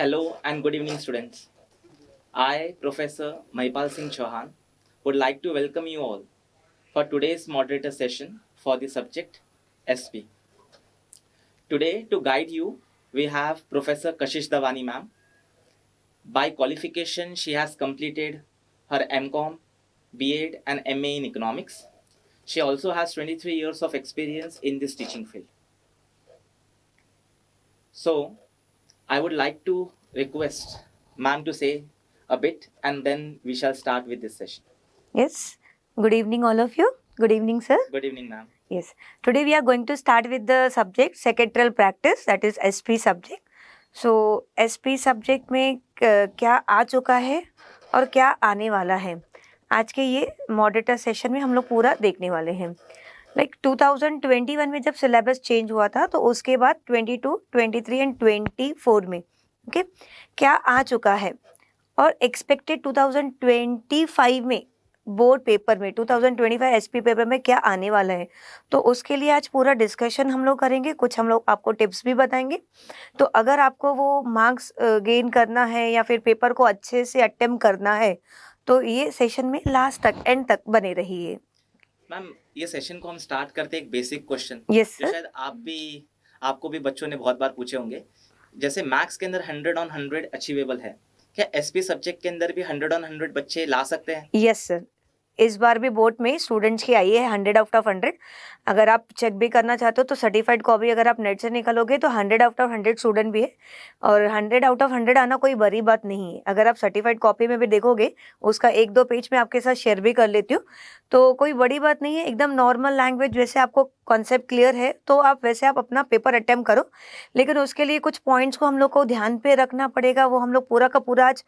Hello and good evening, students. I, Professor Mahipal Singh Chauhan, would like to welcome you all for today's moderator session for the subject SP. Today, to guide you, we have Professor Kashish Davani ma'am. By qualification, she has completed her MCom, B.Ed and MA in Economics. She also has 23 years of experience in this teaching field. So, I would like to request ma'am to say a bit and then we shall start with this session. Yes. Good evening, all of you. Good evening, sir. Good evening, ma'am. Yes. Today we are going to start with the subject secretarial practice, that is SP subject. So SP subject में क्या आ चुका है और क्या आने वाला है, आज के ये मॉडरेटर सेशन में हम लोग पूरा देखने वाले हैं. लाइक 2021 में जब सिलेबस चेंज हुआ था तो उसके बाद 22, 23 एंड 24 में ओके क्या आ चुका है और एक्सपेक्टेड 2025 में बोर्ड पेपर में 2025 एसपी पेपर में क्या आने वाला है, तो उसके लिए आज पूरा डिस्कशन हम लोग करेंगे. कुछ हम लोग आपको टिप्स भी बताएंगे. तो अगर आपको वो मार्क्स गेन करना है या फिर पेपर को अच्छे से अटेम्प्ट करना है तो ये सेशन में लास्ट तक एंड तक बने रहिए. मैम, ये सेशन को हम स्टार्ट करते हैं एक बेसिक क्वेश्चन. यस जो सर. शायद आपको भी बच्चों ने बहुत बार पूछे होंगे. जैसे मैथ्स के अंदर 100 on 100 अचीवेबल है, क्या एसपी सब्जेक्ट के अंदर भी 100 on 100 बच्चे ला सकते हैं? Yes sir. इस बार भी बोर्ड में स्टूडेंट्स की आई है 100 आउट ऑफ 100. अगर आप चेक भी करना चाहते हो तो सर्टिफाइड कॉपी अगर आप नेट से निकालोगे तो 100 आउट ऑफ 100 स्टूडेंट भी है. और 100 आउट ऑफ 100 आना कोई बड़ी बात नहीं है. अगर आप सर्टिफाइड कॉपी में भी देखोगे, उसका 1-2 पेज में आपके साथ शेयर भी कर लेती हूँ, तो कोई बड़ी बात नहीं है. एकदम नॉर्मल लैंग्वेज, जैसे आपको कॉन्सेप्ट क्लियर है तो आप वैसे आप अपना पेपर अटेम्प्ट करो. लेकिन उसके लिए कुछ पॉइंट्स को हम लोग को ध्यान पे रखना पड़ेगा. वो हम लोग पूरा का पूरा आज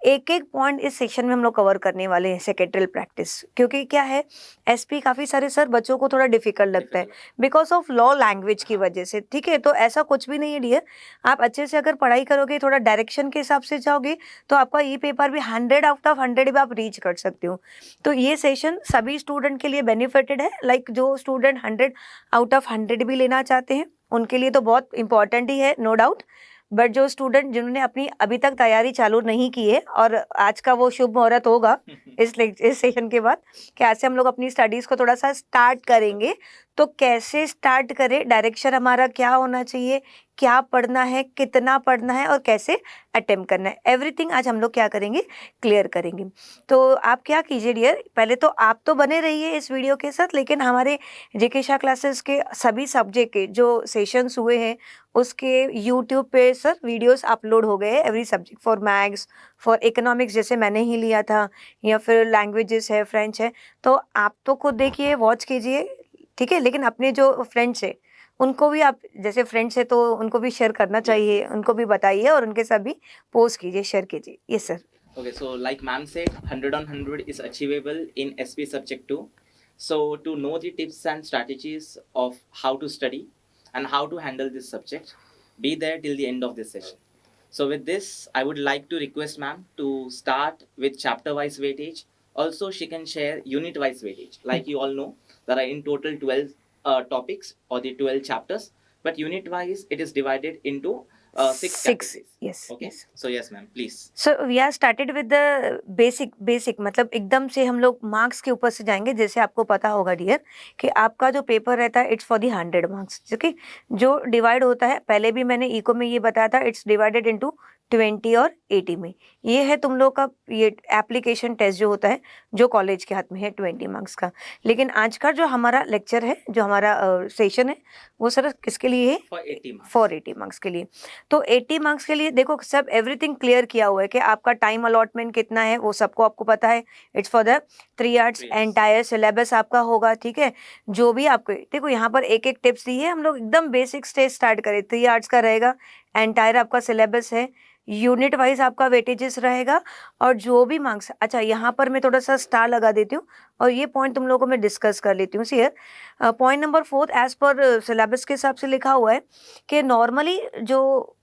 एक पॉइंट इस सेक्शन में हम लोग कवर करने वाले हैं, सेक्रेटरियल प्रैक्टिस. क्योंकि क्या है, एसपी काफ़ी सारे सर बच्चों को थोड़ा डिफिकल्ट लगता है बिकॉज ऑफ लॉ लैंग्वेज की वजह से. ठीक है, तो ऐसा कुछ भी नहीं है डियर. आप अच्छे से अगर पढ़ाई करोगे, थोड़ा डायरेक्शन के हिसाब से जाओगे, तो आपका ये पेपर भी 100 आउट ऑफ 100 भी आप रीच कर सकते हो. तो ये सेशन सभी स्टूडेंट के लिए बेनिफिटेड है. लाइक जो स्टूडेंट 100 आउट ऑफ 100 भी लेना चाहते हैं उनके लिए तो बहुत इंपॉर्टेंट ही है, नो डाउट. बट जो स्टूडेंट जिन्होंने अपनी अभी तक तैयारी चालू नहीं की है और आज का वो शुभ मुहूर्त होगा इस सेशन के बाद, कैसे हम लोग अपनी स्टडीज़ को थोड़ा सा स्टार्ट करेंगे, तो कैसे स्टार्ट करें, डायरेक्शन हमारा क्या होना चाहिए, क्या पढ़ना है, कितना पढ़ना है और कैसे अटेम्प्ट करना है, एवरीथिंग आज हम लोग क्या करेंगे, क्लियर करेंगे. तो आप क्या कीजिए डियर, पहले तो आप तो बने रहिए इस वीडियो के साथ, लेकिन हमारे जेके शाह क्लासेस के सभी सब्जेक्ट के जो सेशंस हुए हैं उसके यूट्यूब पे सर वीडियोस अपलोड हो गए हैं. Every subject, for maths, for economics जैसे मैंने ही लिया था, या फिर लैंग्वेजेस है, फ्रेंच है, तो आप तो खुद देखिए, वॉच कीजिए. ठीक है, लेकिन अपने जो फ्रेंड्स है उनको भी आप, जैसे फ्रेंड्स है तो उनको भी शेयर करना चाहिए, उनको भी बताइए और उनके साथ भी पोस्ट कीजिए, शेयर कीजिए. Yes sir. Okay, so like ma'am said, 100 on 100 is achievable in SP subject 2. So to know the tips and strategies of how to study and how to handle this subject, be there till the end of this session. So with this, I would like to request ma'am to start with chapter-wise weightage. Also, she can share unit-wise weightage. Like you all know, there are in total 12 topics or the 12 chapters, but unit-wise it is divided into 6 chapters. Yes. Okay. Yes. So yes, ma'am, please. So we are started with the basic मतलब एकदम से हम लोग marks के ऊपर से जाएंगे. जैसे आपको पता होगा डियर कि आपका जो पेपर रहता है it's for the 100 marks. Okay, जो डिवाइड होता है, पहले भी मैंने इको में ये बताया था, इट्स डिवाइडेड इनटू 20 और 80 में. ये है तुम लोग का ये एप्लीकेशन टेस्ट जो होता है, जो कॉलेज के हाथ में है 20 मार्क्स का. लेकिन आज का जो हमारा लेक्चर है, जो हमारा सेशन है, वो सर किसके लिए है? फॉर 80 मार्क्स के लिए. तो 80 मार्क्स के लिए देखो सब एवरीथिंग क्लियर किया हुआ है कि आपका टाइम अलॉटमेंट कितना है, वो सबको आपको पता है. It's for the 3 hours, entire syllabus आपका होगा. ठीक है, जो भी आपको देखो यहाँ पर एक टिप्स दी है. हम लोग एकदम बेसिक स्टेज स्टार्ट करें. 3 आवर्स का रहेगा, एंटायर आपका सिलेबस है, यूनिट वाइज आपका वेटेजेस रहेगा और जो भी मार्क्स. अच्छा, यहाँ पर मैं थोड़ा सा स्टार लगा देती हूँ और ये पॉइंट तुम लोगों को मैं डिस्कस कर लेती हूँ. Here point number 4, as per syllabus के हिसाब से लिखा हुआ है कि नॉर्मली जो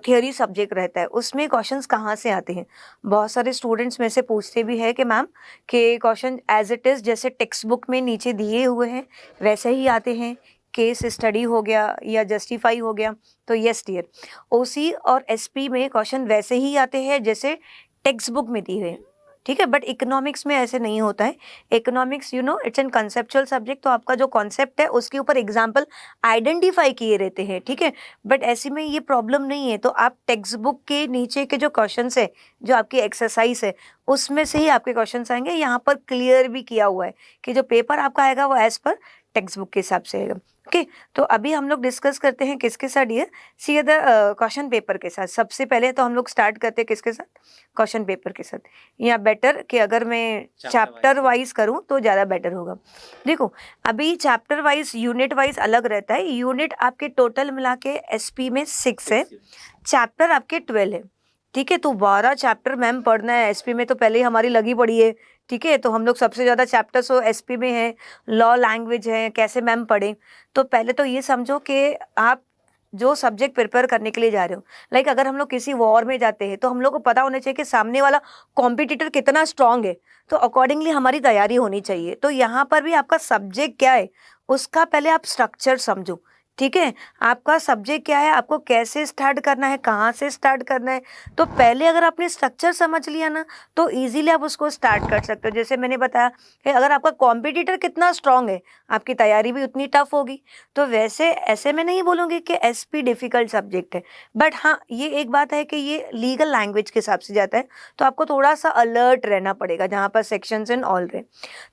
थियोरी सब्जेक्ट रहता है उसमें क्वेश्चंस कहाँ से आते हैं. बहुत सारे स्टूडेंट्स में से पूछते भी है कि मैम कि क्वेश्चन एज इट इज़ जैसे टेक्स्ट बुक में नीचे दिए हुए हैं वैसे ही आते हैं केस स्टडी हो गया या जस्टिफाई हो गया, तो यस डियर, ओसी और एसपी में क्वेश्चन वैसे ही आते हैं जैसे टेक्स्ट बुक में दिए हुए, ठीक है। बट इकोनॉमिक्स में ऐसे नहीं होता है। Economics you know it's an conceptual subject, तो आपका जो कॉन्सेप्ट है उसके ऊपर एग्जाम्पल आइडेंटिफाई किए रहते हैं, ठीक है। बट ऐसे में ये प्रॉब्लम नहीं है, तो आप टेक्स्ट बुक के नीचे के जो क्वेश्चन है, जो आपकी एक्सरसाइज है, उसमें से ही आपके क्वेश्चन आएंगे। यहाँ पर क्लियर भी किया हुआ है कि जो पेपर आपका आएगा वो एज पर टेक्स्ट बुक के हिसाब से आएगा। ओके, तो अभी हम लोग डिस्कस करते हैं किसके साथ dear, see the question paper के साथ। सबसे पहले तो हम लोग स्टार्ट करते हैं किसके साथ, क्वेश्चन पेपर के साथ। या बेटर कि अगर मैं चैप्टर वाइज करूं तो ज़्यादा बेटर होगा। देखो अभी चैप्टर वाइज यूनिट वाइज अलग रहता है। यूनिट आपके टोटल मिला के एसपी में 6 है, चैप्टर आपके 12 है, ठीक है। तो 12 चैप्टर मैम पढ़ना है एसपी में, तो पहले ही हमारी लगी पड़ी है, ठीक है। तो हम लोग सबसे ज़्यादा चैप्टर्स हो एसपी में है, लॉ लैंग्वेज है, कैसे मैम पढ़ें। तो पहले तो ये समझो कि आप जो सब्जेक्ट प्रिपेयर करने के लिए जा रहे हो, लाइक अगर हम लोग किसी वॉर में जाते हैं तो हम लोग को पता होना चाहिए कि सामने वाला कॉम्पिटिटर कितना स्ट्रांग है, तो अकॉर्डिंगली हमारी तैयारी होनी चाहिए। तो यहाँ पर भी आपका सब्जेक्ट क्या है उसका पहले आप स्ट्रक्चर समझो, ठीक है। आपका सब्जेक्ट क्या है, आपको कैसे स्टार्ट करना है, कहाँ से स्टार्ट करना है। तो पहले अगर आपने स्ट्रक्चर समझ लिया ना तो इजीली आप उसको स्टार्ट कर सकते हो। जैसे मैंने बताया कि अगर आपका कॉम्पिटिटर कितना स्ट्रांग है, आपकी तैयारी भी उतनी टफ होगी। तो वैसे ऐसे में नहीं बोलूँगी कि एसपी डिफ़िकल्ट सब्जेक्ट है, बट हाँ ये एक बात है कि ये लीगल लैंग्वेज के हिसाब से जाता है, तो आपको थोड़ा सा अलर्ट रहना पड़ेगा जहाँ पर सेक्शंस एंड ऑल रहे।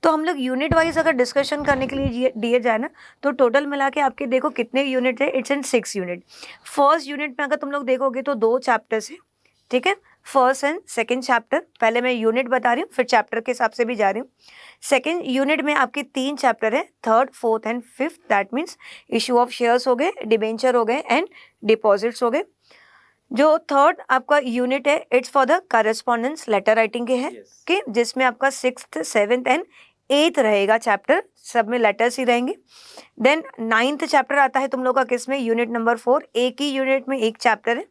तो हम लोग यूनिट वाइज अगर डिस्कशन करने के लिए दिए जाए ना, तो टोटल मिला के आपके देखो कितने यूनिट है, it's in 6 unit. First unit में अगर तुम लोग देखोगे तो 2 चैप्टर्स है, ठीक है। फर्स्ट एंड सेकंड चैप्टर, पहले मैं यूनिट बता रही हूँ फिर चैप्टर के हिसाब से भी जा रही हूँ। सेकंड यूनिट में आपके 3 चैप्टर है, third fourth and fifth. That means issue of shares हो गए, डिबेंचर हो गए एंड डिपॉजिट्स हो गए। जो थर्ड आपका यूनिट है it's for the correspondence letter writing के है, कि जिसमें आपका 6th 7th एंड 8th रहेगा चैप्टर, सब में लेटर्स ही रहेंगे। देन 9th चैप्टर आता है तुम लोग का किसमें, यूनिट नंबर 4, एक ही यूनिट में एक चैप्टर है।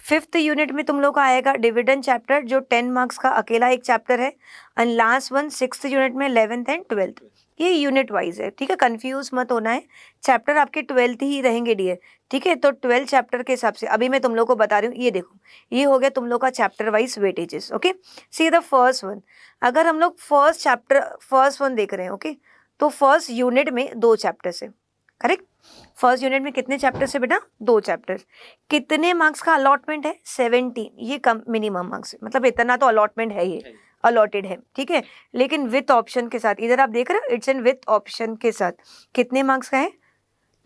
5th यूनिट में तुम लोग का आएगा डिविडेंड चैप्टर, जो 10 मार्क्स का अकेला एक चैप्टर है। And last one 6th unit में 11th एंड 12th। ये यूनिट वाइज है, ठीक है, कंफ्यूज मत होना है। चैप्टर आपके 12th ही रहेंगे डियर, ठीक है। तो 12 चैप्टर के हिसाब से अभी मैं तुम लोग को बता रही हूँ। ये देखो ये हो गया तुम लोग का chapter wise weightages, okay. See the first one, अगर हम लोग फर्स्ट वन देख रहे हैं, ओके, तो फर्स्ट यूनिट में 2 चैप्टर्स है, करेक्ट। फर्स्ट यूनिट में कितने चैप्टर्स है बेटा, 2 चैप्टर्स। कितने मार्क्स का अलॉटमेंट है, 17। ये कम मिनिमम मार्क्स है, मतलब इतना तो अलॉटमेंट है, ये अलॉटेड है, ठीक है। लेकिन विथ ऑप्शन के साथ, इधर आप देख रहे हो इट्स इन विथ ऑप्शन के साथ, कितने मार्क्स का है,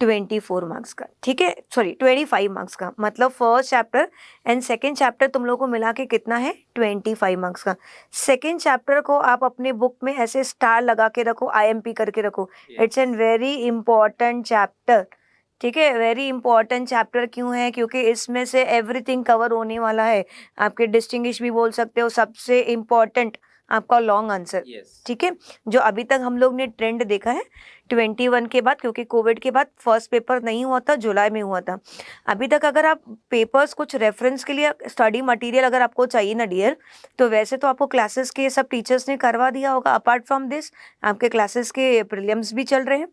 24 मार्क्स का, ठीक है, सॉरी 25 मार्क्स का। मतलब first chapter and second chapter तुम लोग को मिला के कितना है, 25 मार्क्स का। सेकेंड चैप्टर को आप अपने बुक में ऐसे स्टार लगा के रखो, IMP करके रखो। It's an very important chapter, ठीक है। वेरी इंपॉर्टेंट चैप्टर क्यों है, क्योंकि इसमें से एवरीथिंग कवर होने वाला है। आपके डिस्टिंग्विश भी बोल सकते हो, सबसे इम्पॉर्टेंट आपका लॉन्ग आंसर, ठीक है। जो अभी तक हम लोग ने ट्रेंड देखा है 21 के बाद, क्योंकि कोविड के बाद फर्स्ट पेपर नहीं हुआ था, जुलाई में हुआ था। अभी तक अगर आप पेपर्स कुछ रेफरेंस के लिए स्टडी मटेरियल अगर आपको चाहिए ना डियर, तो वैसे तो आपको क्लासेस के सब टीचर्स ने करवा दिया होगा। अपार्ट फ्रॉम दिस आपके क्लासेस के प्रीलिम्स भी चल रहे हैं,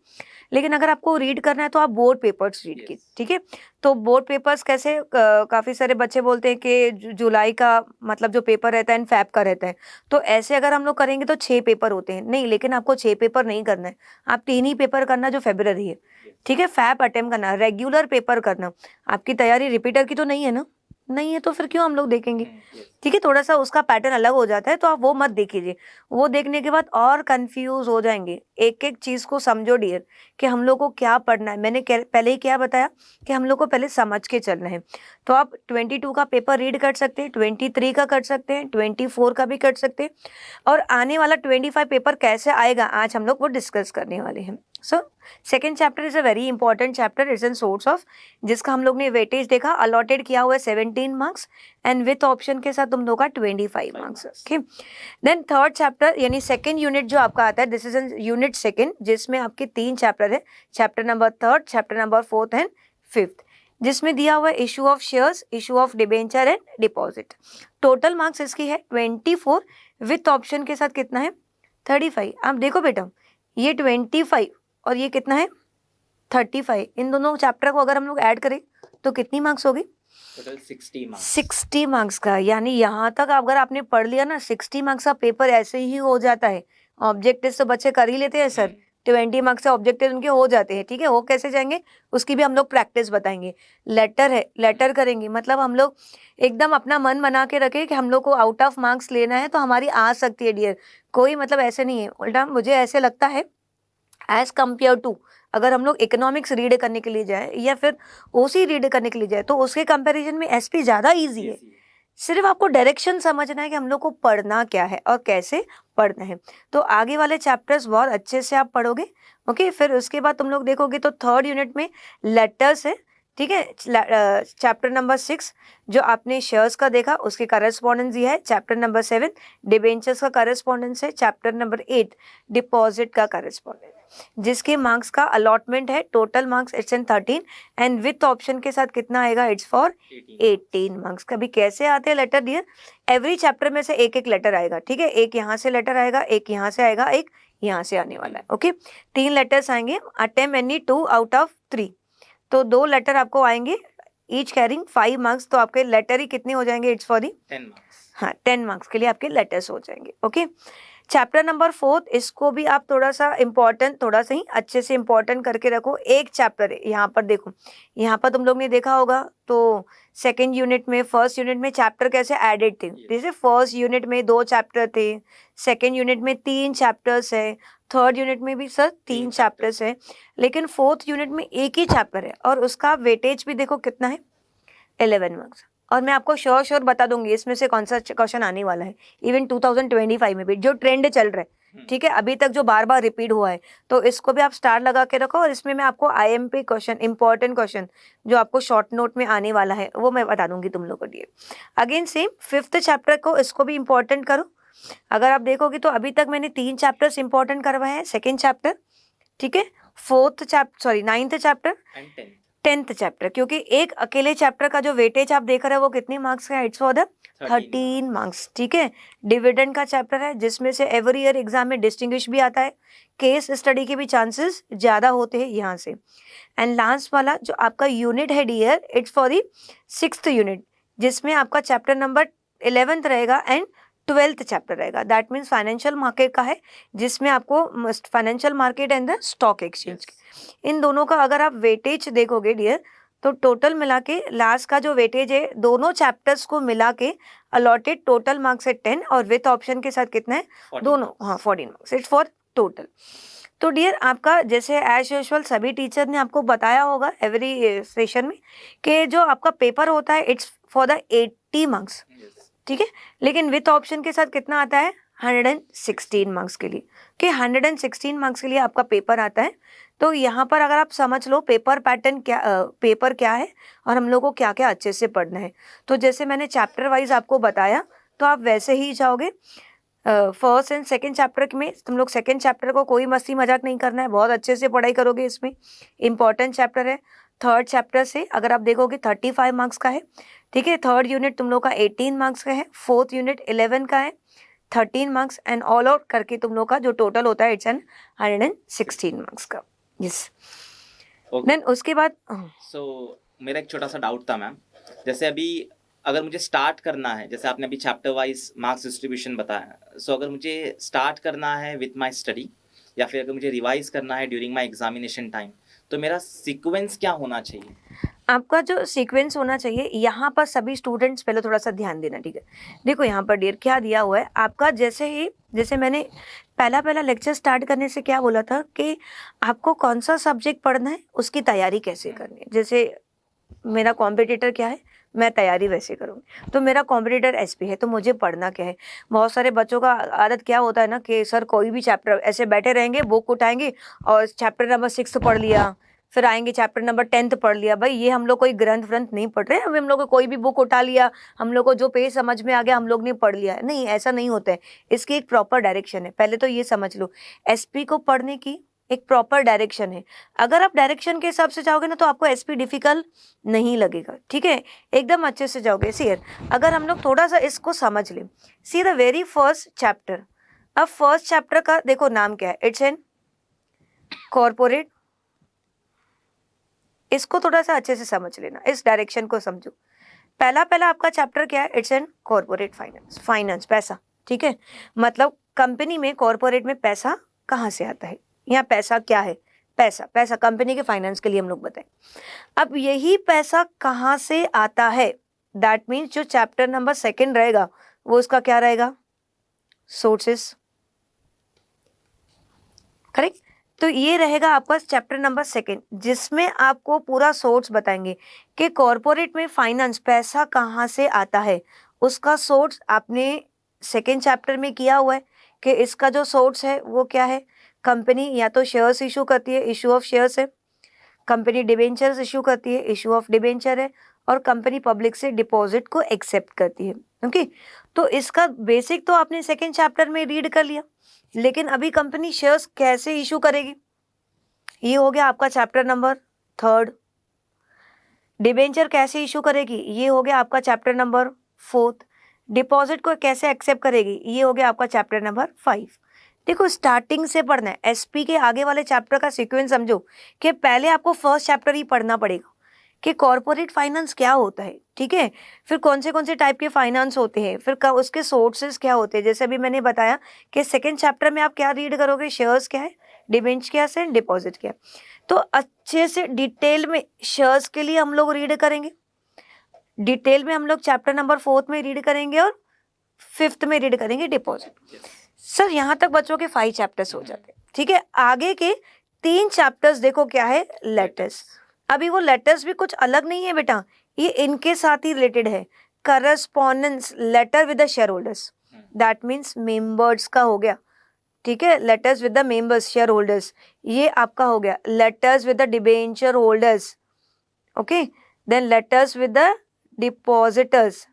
लेकिन अगर आपको रीड करना है तो आप बोर्ड पेपर्स रीड की, ठीक है। तो बोर्ड पेपर्स कैसे, काफ़ी सारे बच्चे बोलते हैं कि जुलाई का मतलब जो पेपर रहता है फैब का रहता है। तो ऐसे अगर हम लोग करेंगे तो 6 पेपर होते हैं, नहीं, लेकिन आपको 6 पेपर नहीं करना है, आप 3 ही पेपर करना जो फेब्रवरी है, ठीक है। फैब अटेम्प्ट करना, रेगुलर पेपर करना। आपकी तैयारी रिपीटर की तो नहीं है ना, नहीं है तो फिर क्यों हम लोग देखेंगे, ठीक है। थोड़ा सा उसका पैटर्न अलग हो जाता है, तो आप वो मत देखिए। वो देखने के बाद और कंफ्यूज हो जाएंगे। एक एक चीज़ को समझो डियर कि हम लोग को क्या पढ़ना है। मैंने पहले ही क्या बताया कि हम लोग को पहले समझ के चलना है। तो आप 22 का पेपर रीड कर सकते हैं, 23 का कर सकते हैं, 24 का भी कर सकते हैं, और आने वाला 25 पेपर कैसे आएगा आज हम लोग वो डिस्कस करने वाले हैं। So second chapter is a very important chapter, is an source of, जिसका हम लोग ने वेटेज देखा, अलॉटेड किया हुआ है 17 मार्क्स एंड विथ ऑप्शन के साथ तुम लोग का 25 marks, okay. Then third chapter यानी सेकेंड यूनिट जो आपका आता है, this is an unit second, जिसमें आपके 3 चैप्टर है, chapter number 3, chapter number 4 and 5, जिसमें दिया हुआ है issue of shares, issue of debenture and deposit. Total marks इसकी है 24, विथ ऑप्शन के साथ कितना है, 35। आप देखो बेटा, ये 25 और ये कितना है, 35, इन दोनों चैप्टर को अगर हम लोग ऐड करें तो कितनी मार्क्स होगी? Total 60 marks. 60 मार्क्स का, यानी यहाँ तक अगर आपने पढ़ लिया ना 60 मार्क्स का पेपर ऐसे ही हो जाता है। ऑब्जेक्टिव तो बच्चे कर ही लेते हैं सर, 20 मार्क्स से ऑब्जेक्टिव उनके हो जाते हैं, ठीक है। वो कैसे जाएंगे उसकी भी हम लोग प्रैक्टिस बताएंगे। लेटर है, लेटर करेंगे, मतलब हम लोग एकदम अपना मन बना के रखें कि हम लोग को आउट ऑफ मार्क्स लेना है तो हमारी आ सकती है डियर, कोई मतलब ऐसे नहीं है। उल्टा मुझे ऐसे लगता है एज कम्पेयर टू अगर हम लोग इकोनॉमिक्स रीड करने के लिए जाए या फिर ओसी रीड करने के लिए जाए तो उसके कंपैरिजन में एसपी ज़्यादा इजी है। सिर्फ आपको डायरेक्शन समझना है कि हम लोग को पढ़ना क्या है और कैसे पढ़ना है। तो आगे वाले चैप्टर्स बहुत अच्छे से आप पढ़ोगे, ओके। फिर उसके बाद तुम लोग देखोगे तो थर्ड यूनिट में लेटर्स है, ठीक है। चैप्टर नंबर 6 जो आपने शेयर्स का देखा उसके करस्पॉन्डेंस ये है। चैप्टर नंबर 7 डिबेंचर्स का करस्पॉन्डेंस है। चैप्टर नंबर 8 डिपॉजिट का करस्पॉन्डेंस, जिसके मार्क्स का अलॉटमेंट है total marks it's in 13 and with option के साथ कितना आएगा? It's for 18 marks. कभी कैसे आते हैं लेटर डियर? एवरी चैप्टर में से एक एक लेटर आएगा, ठीक है। एक यहाँ से लेटर आएगा, एक यहाँ से आएगा, एक यहाँ से आने वाला है, ओके। 3 लेटर्स आएंगे, अटेम्प्ट एनी 2 आउट ऑफ 3, तो 2 लेटर आपको आएंगे, ईच कैरिंग 5 मार्क्स। तो आपके लेटर ही कितने हो जाएंगे? It's for the 10 marks. हाँ, 10 मार्क्स के लिए आपके लेटर्स हो जाएंगे, ओके। चैप्टर नंबर 4 इसको भी आप थोड़ा सा इम्पोर्टेंट, थोड़ा सा ही अच्छे से इम्पोर्टेंट करके रखो। एक चैप्टर है यहाँ पर, देखो यहाँ पर तुम लोग ने देखा होगा तो सेकेंड यूनिट में फर्स्ट यूनिट में चैप्टर कैसे एडेड थे। जैसे फर्स्ट यूनिट में 2 चैप्टर थे, सेकेंड यूनिट में 3 चैप्टर्स है, थर्ड यूनिट में भी सर 3 चैप्टर्स है, लेकिन फोर्थ यूनिट में एक ही चैप्टर है और उसका वेटेज भी देखो कितना है, 11 मार्क्स। और मैं आपको श्योर बता दूंगी इसमें से कौन सा क्वेश्चन आने वाला है, इवन 2025 में भी जो ट्रेंड चल रहा है, ठीक है, अभी तक जो बार बार रिपीट हुआ है, तो इसको भी आप स्टार लगा के रखो। और इसमें मैं आपको आईएमपी क्वेश्चन, इंपॉर्टेंट क्वेश्चन जो आपको शॉर्ट नोट में आने वाला है वो मैं बता दूंगी तुम लोगों को। लिए अगेन सेम 5th चैप्टर को, इसको भी इंपॉर्टेंट करो। अगर आप देखोगे तो अभी तक मैंने 3 चैप्टर्स इंपॉर्टेंट करवाए हैं, सेकेंड चैप्टर, ठीक है, 9th chapter and 10th chapter, क्योंकि एक अकेले चैप्टर का जो वेटेज आप देख रहे हो वो कितने मार्क्स का है? इट्स फॉर द 13 मार्क्स, ठीक है। डिविडेंड का चैप्टर है जिसमें से एवरी ईयर एग्जाम में डिस्टिंग्विश भी आता है, केस स्टडी के भी चांसेस ज़्यादा होते हैं यहाँ से। एंड लास्ट वाला जो आपका यूनिट है dear, it's for the 6th unit, जिसमें आपका चैप्टर नंबर 11th रहेगा एंड 12th चैप्टर रहेगा। दैट मीन्स फाइनेंशियल मार्केट का है, जिसमें आपको financial market and the stock exchange, इन दोनों का अगर आप वेटेज देखोगे डियर तो टोटल मिला के लास्ट का जो वेटेज है दोनों चैप्टर्स को मिला के अलॉटेड टोटल मार्क्स है 10 और विथ ऑप्शन के साथ कितना है? 14 दोनों, हाँ 14 मार्क्स इट्स फॉर टोटल। तो डियर आपका जैसे एज यूजुअल सभी टीचर ने आपको बताया होगा एवरी सेशन में कि जो आपका पेपर होता है इट्स फॉर द 80 मार्क्स, ठीक है, लेकिन विथ ऑप्शन के साथ कितना आता है? 116 मार्क्स के लिए, कि 116 मार्क्स के लिए आपका पेपर आता है। तो यहाँ पर अगर आप समझ लो पेपर पैटर्न क्या, पेपर क्या है और हम लोग को क्या क्या अच्छे से पढ़ना है, तो जैसे मैंने चैप्टर वाइज आपको बताया तो आप वैसे ही जाओगे। फर्स्ट एंड सेकंड चैप्टर में तुम लोग सेकंड चैप्टर को कोई मस्ती मजाक नहीं करना है, बहुत अच्छे से पढ़ाई करोगे, इसमें इंपॉर्टेंट चैप्टर है। थर्ड चैप्टर से अगर आप देखोगे 35 मार्क्स का है, ठीक है। थर्ड यूनिट तुम लोग का 18 मार्क्स का है, फोर्थ यूनिट 11 का है, 13 मार्क्स एंड ऑल आउट करके तुम लोग का जो टोटल होता है इट्स एन 116 मार्क्स का। यस, देन उसके बाद सो मेरा एक छोटा सा डाउट था मैम, जैसे अभी अगर मुझे स्टार्ट करना है, जैसे आपने अभी चैप्टर वाइज मार्क्स डिस्ट्रीब्यूशन बताया, सो अगर मुझे स्टार्ट करना है विथ माय स्टडी या फिर अगर मुझे रिवाइज करना है ड्यूरिंग माय एग्जामिनेशन टाइम, तो मेरा सीक्वेंस क्या होना चाहिए? आपका जो सीक्वेंस होना चाहिए, यहाँ पर सभी स्टूडेंट्स पहले थोड़ा सा ध्यान देना, ठीक है। देखो यहाँ पर डियर क्या दिया हुआ है आपका, जैसे मैंने पहला लेक्चर स्टार्ट करने से क्या बोला था कि आपको कौन सा सब्जेक्ट पढ़ना है, उसकी तैयारी कैसे करनी है। जैसे मेरा कॉम्पिटिटर क्या है, मैं तैयारी वैसे करूँगी, तो मेरा कॉम्पिटिटर एसपी है तो मुझे पढ़ना क्या है। बहुत सारे बच्चों का आदत क्या होता है ना कि सर कोई भी चैप्टर ऐसे बैठे रहेंगे, बुक उठाएंगे और चैप्टर नंबर 6 पढ़ लिया, फिर आएंगे चैप्टर नंबर 10 पढ़ लिया। भाई ये हम लोग कोई ग्रंथ व्रंथ नहीं पढ़ रहे, हम लोग को कोई भी बुक उठा लिया, हम लोग को जो पेज समझ में आ गया हम लोग ने पढ़ लिया, नहीं ऐसा नहीं होता है। इसकी एक प्रॉपर डायरेक्शन है, पहले तो ये समझ लो। एसपी को पढ़ने की एक प्रॉपर डायरेक्शन है। अगर आप डायरेक्शन के हिसाब से जाओगे ना तो आपको एसपी डिफिकल्ट नहीं लगेगा, ठीक है, एकदम अच्छे से जाओगे। सी अगर हम लोग थोड़ा सा इसको समझ लें, see the very first chapter, अब फर्स्ट चैप्टर का देखो नाम क्या है, इट्स एन कॉर्पोरेट इसको थोड़ा सा अच्छे से समझ लेना, इस डायरेक्शन को समझो। पहला आपका चैप्टर क्या है? It's an corporate finance, finance पैसा, ठीक है। मतलब कंपनी में, कॉर्पोरेट में पैसा कहाँ से आता है, यहाँ पैसा क्या है? पैसा कंपनी के फाइनेंस के लिए हम लोग बताएं। अब यही पैसा कहाँ से आता है, दैट मीन्स जो चैप्टर नंबर 2 रहेगा वो उसका क्या रहेगा? Sources, correct. तो ये रहेगा आपका चैप्टर नंबर 2, जिसमें आपको पूरा सोर्स बताएंगे कि कॉर्पोरेट में फाइनेंस पैसा कहाँ से आता है। उसका सोर्स आपने 2 चैप्टर में किया हुआ है कि इसका जो सोर्स है वो क्या है? कंपनी या तो शेयर्स इशू करती है, इशू ऑफ शेयर्स है, कंपनी डिबेंचर्स इशू करती है, इशू ऑफ डिबेंचर है, और कंपनी पब्लिक से डिपॉजिट को एक्सेप्ट करती है। ओके, तो इसका बेसिक तो आपने 2 चैप्टर में रीड कर लिया, लेकिन अभी कंपनी शेयर्स कैसे इशू करेगी, ये हो गया आपका चैप्टर नंबर 3। डिबेंचर कैसे इशू करेगी, ये हो गया आपका चैप्टर नंबर 4। डिपॉजिट को कैसे एक्सेप्ट करेगी, ये हो गया आपका चैप्टर नंबर 5। देखो, स्टार्टिंग से पढ़ना है। एसपी के आगे वाले चैप्टर का सीक्वेंस समझो कि पहले आपको फर्स्ट चैप्टर ही पढ़ना पड़ेगा कि कॉर्पोरेट फाइनेंस क्या होता है, ठीक है। फिर कौन से टाइप के फाइनेंस होते हैं, फिर उसके सोर्सेज क्या होते हैं। जैसे अभी मैंने बताया कि 2 चैप्टर में आप क्या रीड करोगे? शेयर्स क्या है, डिबेंचर क्या है, डिपॉजिट क्या है। तो अच्छे से डिटेल में शेयर्स के लिए हम लोग रीड करेंगे, डिटेल में हम लोग चैप्टर नंबर 4 में रीड करेंगे, और 5th में रीड करेंगे डिपॉजिट। सर, यहाँ तक बच्चों के 5 चैप्टर्स हो जाते हैं, ठीक है। आगे के 3 चैप्टर्स देखो क्या है? लेटर्स। अभी वो लेटर्स भी कुछ अलग नहीं है बेटा, ये इनके साथ ही रिलेटेड है। Correspondence letter with the share holders, that means members का हो गया, ठीक है। Letters with the members, share holders, ये आपका हो गया। Letters with the debenture holders, okay. Then letters with the depositors,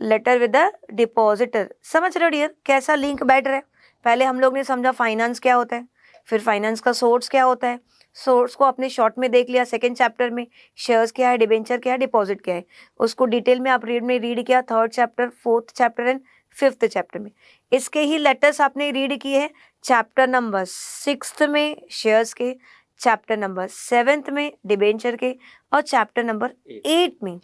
letter with the depositor. समझ रहे हो डियर, कैसा लिंक बैठ रहा है? पहले हम लोग ने समझा फाइनेंस क्या होता है, फिर फाइनेंस का सोर्स क्या होता है, सोर्स को अपने शॉर्ट में देख लिया 2 चैप्टर में। शेयर्स क्या है, डिबेंचर क्या है, डिपॉजिट क्या है, उसको डिटेल में आप रीड किया 3rd chapter, 4th chapter and 5th chapter में। इसके ही लेटर्स आपने रीड किए हैं चैप्टर नंबर 6 में शेयर्स के, चैप्टर नंबर 7 में डिबेंचर के, और चैप्टर नंबर 8 में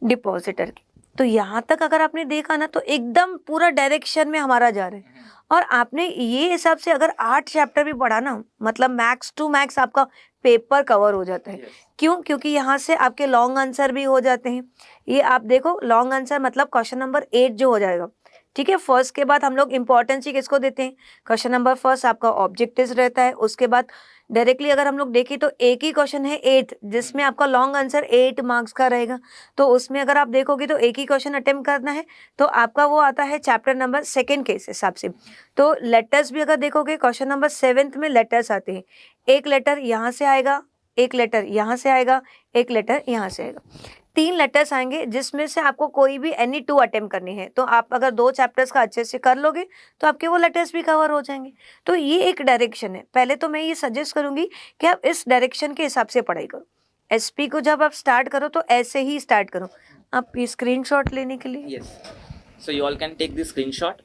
डिपॉजिटर के। तो यहाँ तक अगर आपने देखा ना, तो एकदम पूरा डायरेक्शन में हमारा जा रहा है। और आपने ये हिसाब से अगर 8 चैप्टर भी पढ़ा ना, मतलब मैक्स टू मैक्स आपका पेपर कवर हो जाता है। क्यों? क्योंकि यहाँ से आपके लॉन्ग आंसर भी हो जाते हैं। ये आप देखो, लॉन्ग आंसर मतलब क्वेश्चन नंबर 8 जो हो जाएगा, ठीक है। फर्स्ट के बाद हम लोग इंपॉर्टेंस ही किसको देते हैं? क्वेश्चन नंबर फर्स्ट आपका ऑब्जेक्टिव रहता है। उसके बाद डायरेक्टली अगर हम लोग देखें तो एक ही क्वेश्चन है 8th, जिसमें आपका लॉन्ग आंसर 8 मार्क्स का रहेगा। तो उसमें अगर आप देखोगे तो एक ही क्वेश्चन अटेम्प्ट करना है, तो आपका वो आता है चैप्टर नंबर 2 के हिसाब से। तो लेटर्स भी अगर देखोगे, क्वेश्चन नंबर 7th में लेटर्स आते हैं। एक लेटर यहाँ से आएगा, एक लेटर यहाँ से आएगा, एक लेटर यहाँ से आएगा। 3 लेटर्स आएंगे, जिसमें से आपको कोई भी एनी 2 अटेम्प्ट करने हैं। तो आप अगर 2 चैप्टर्स का अच्छे से कर लोगे तो आपके वो लेटर्स भी कवर हो जाएंगे। तो ये एक डायरेक्शन है। पहले तो मैं ये सजेस्ट करूंगी कि आप इस डायरेक्शन के हिसाब से पढ़ाई करो। एसपी को जब आप स्टार्ट करो तो ऐसे ही स्टार्ट करो। आप ये स्क्रीनशॉट लेने के लिए, Yes. So you all can take the screenshot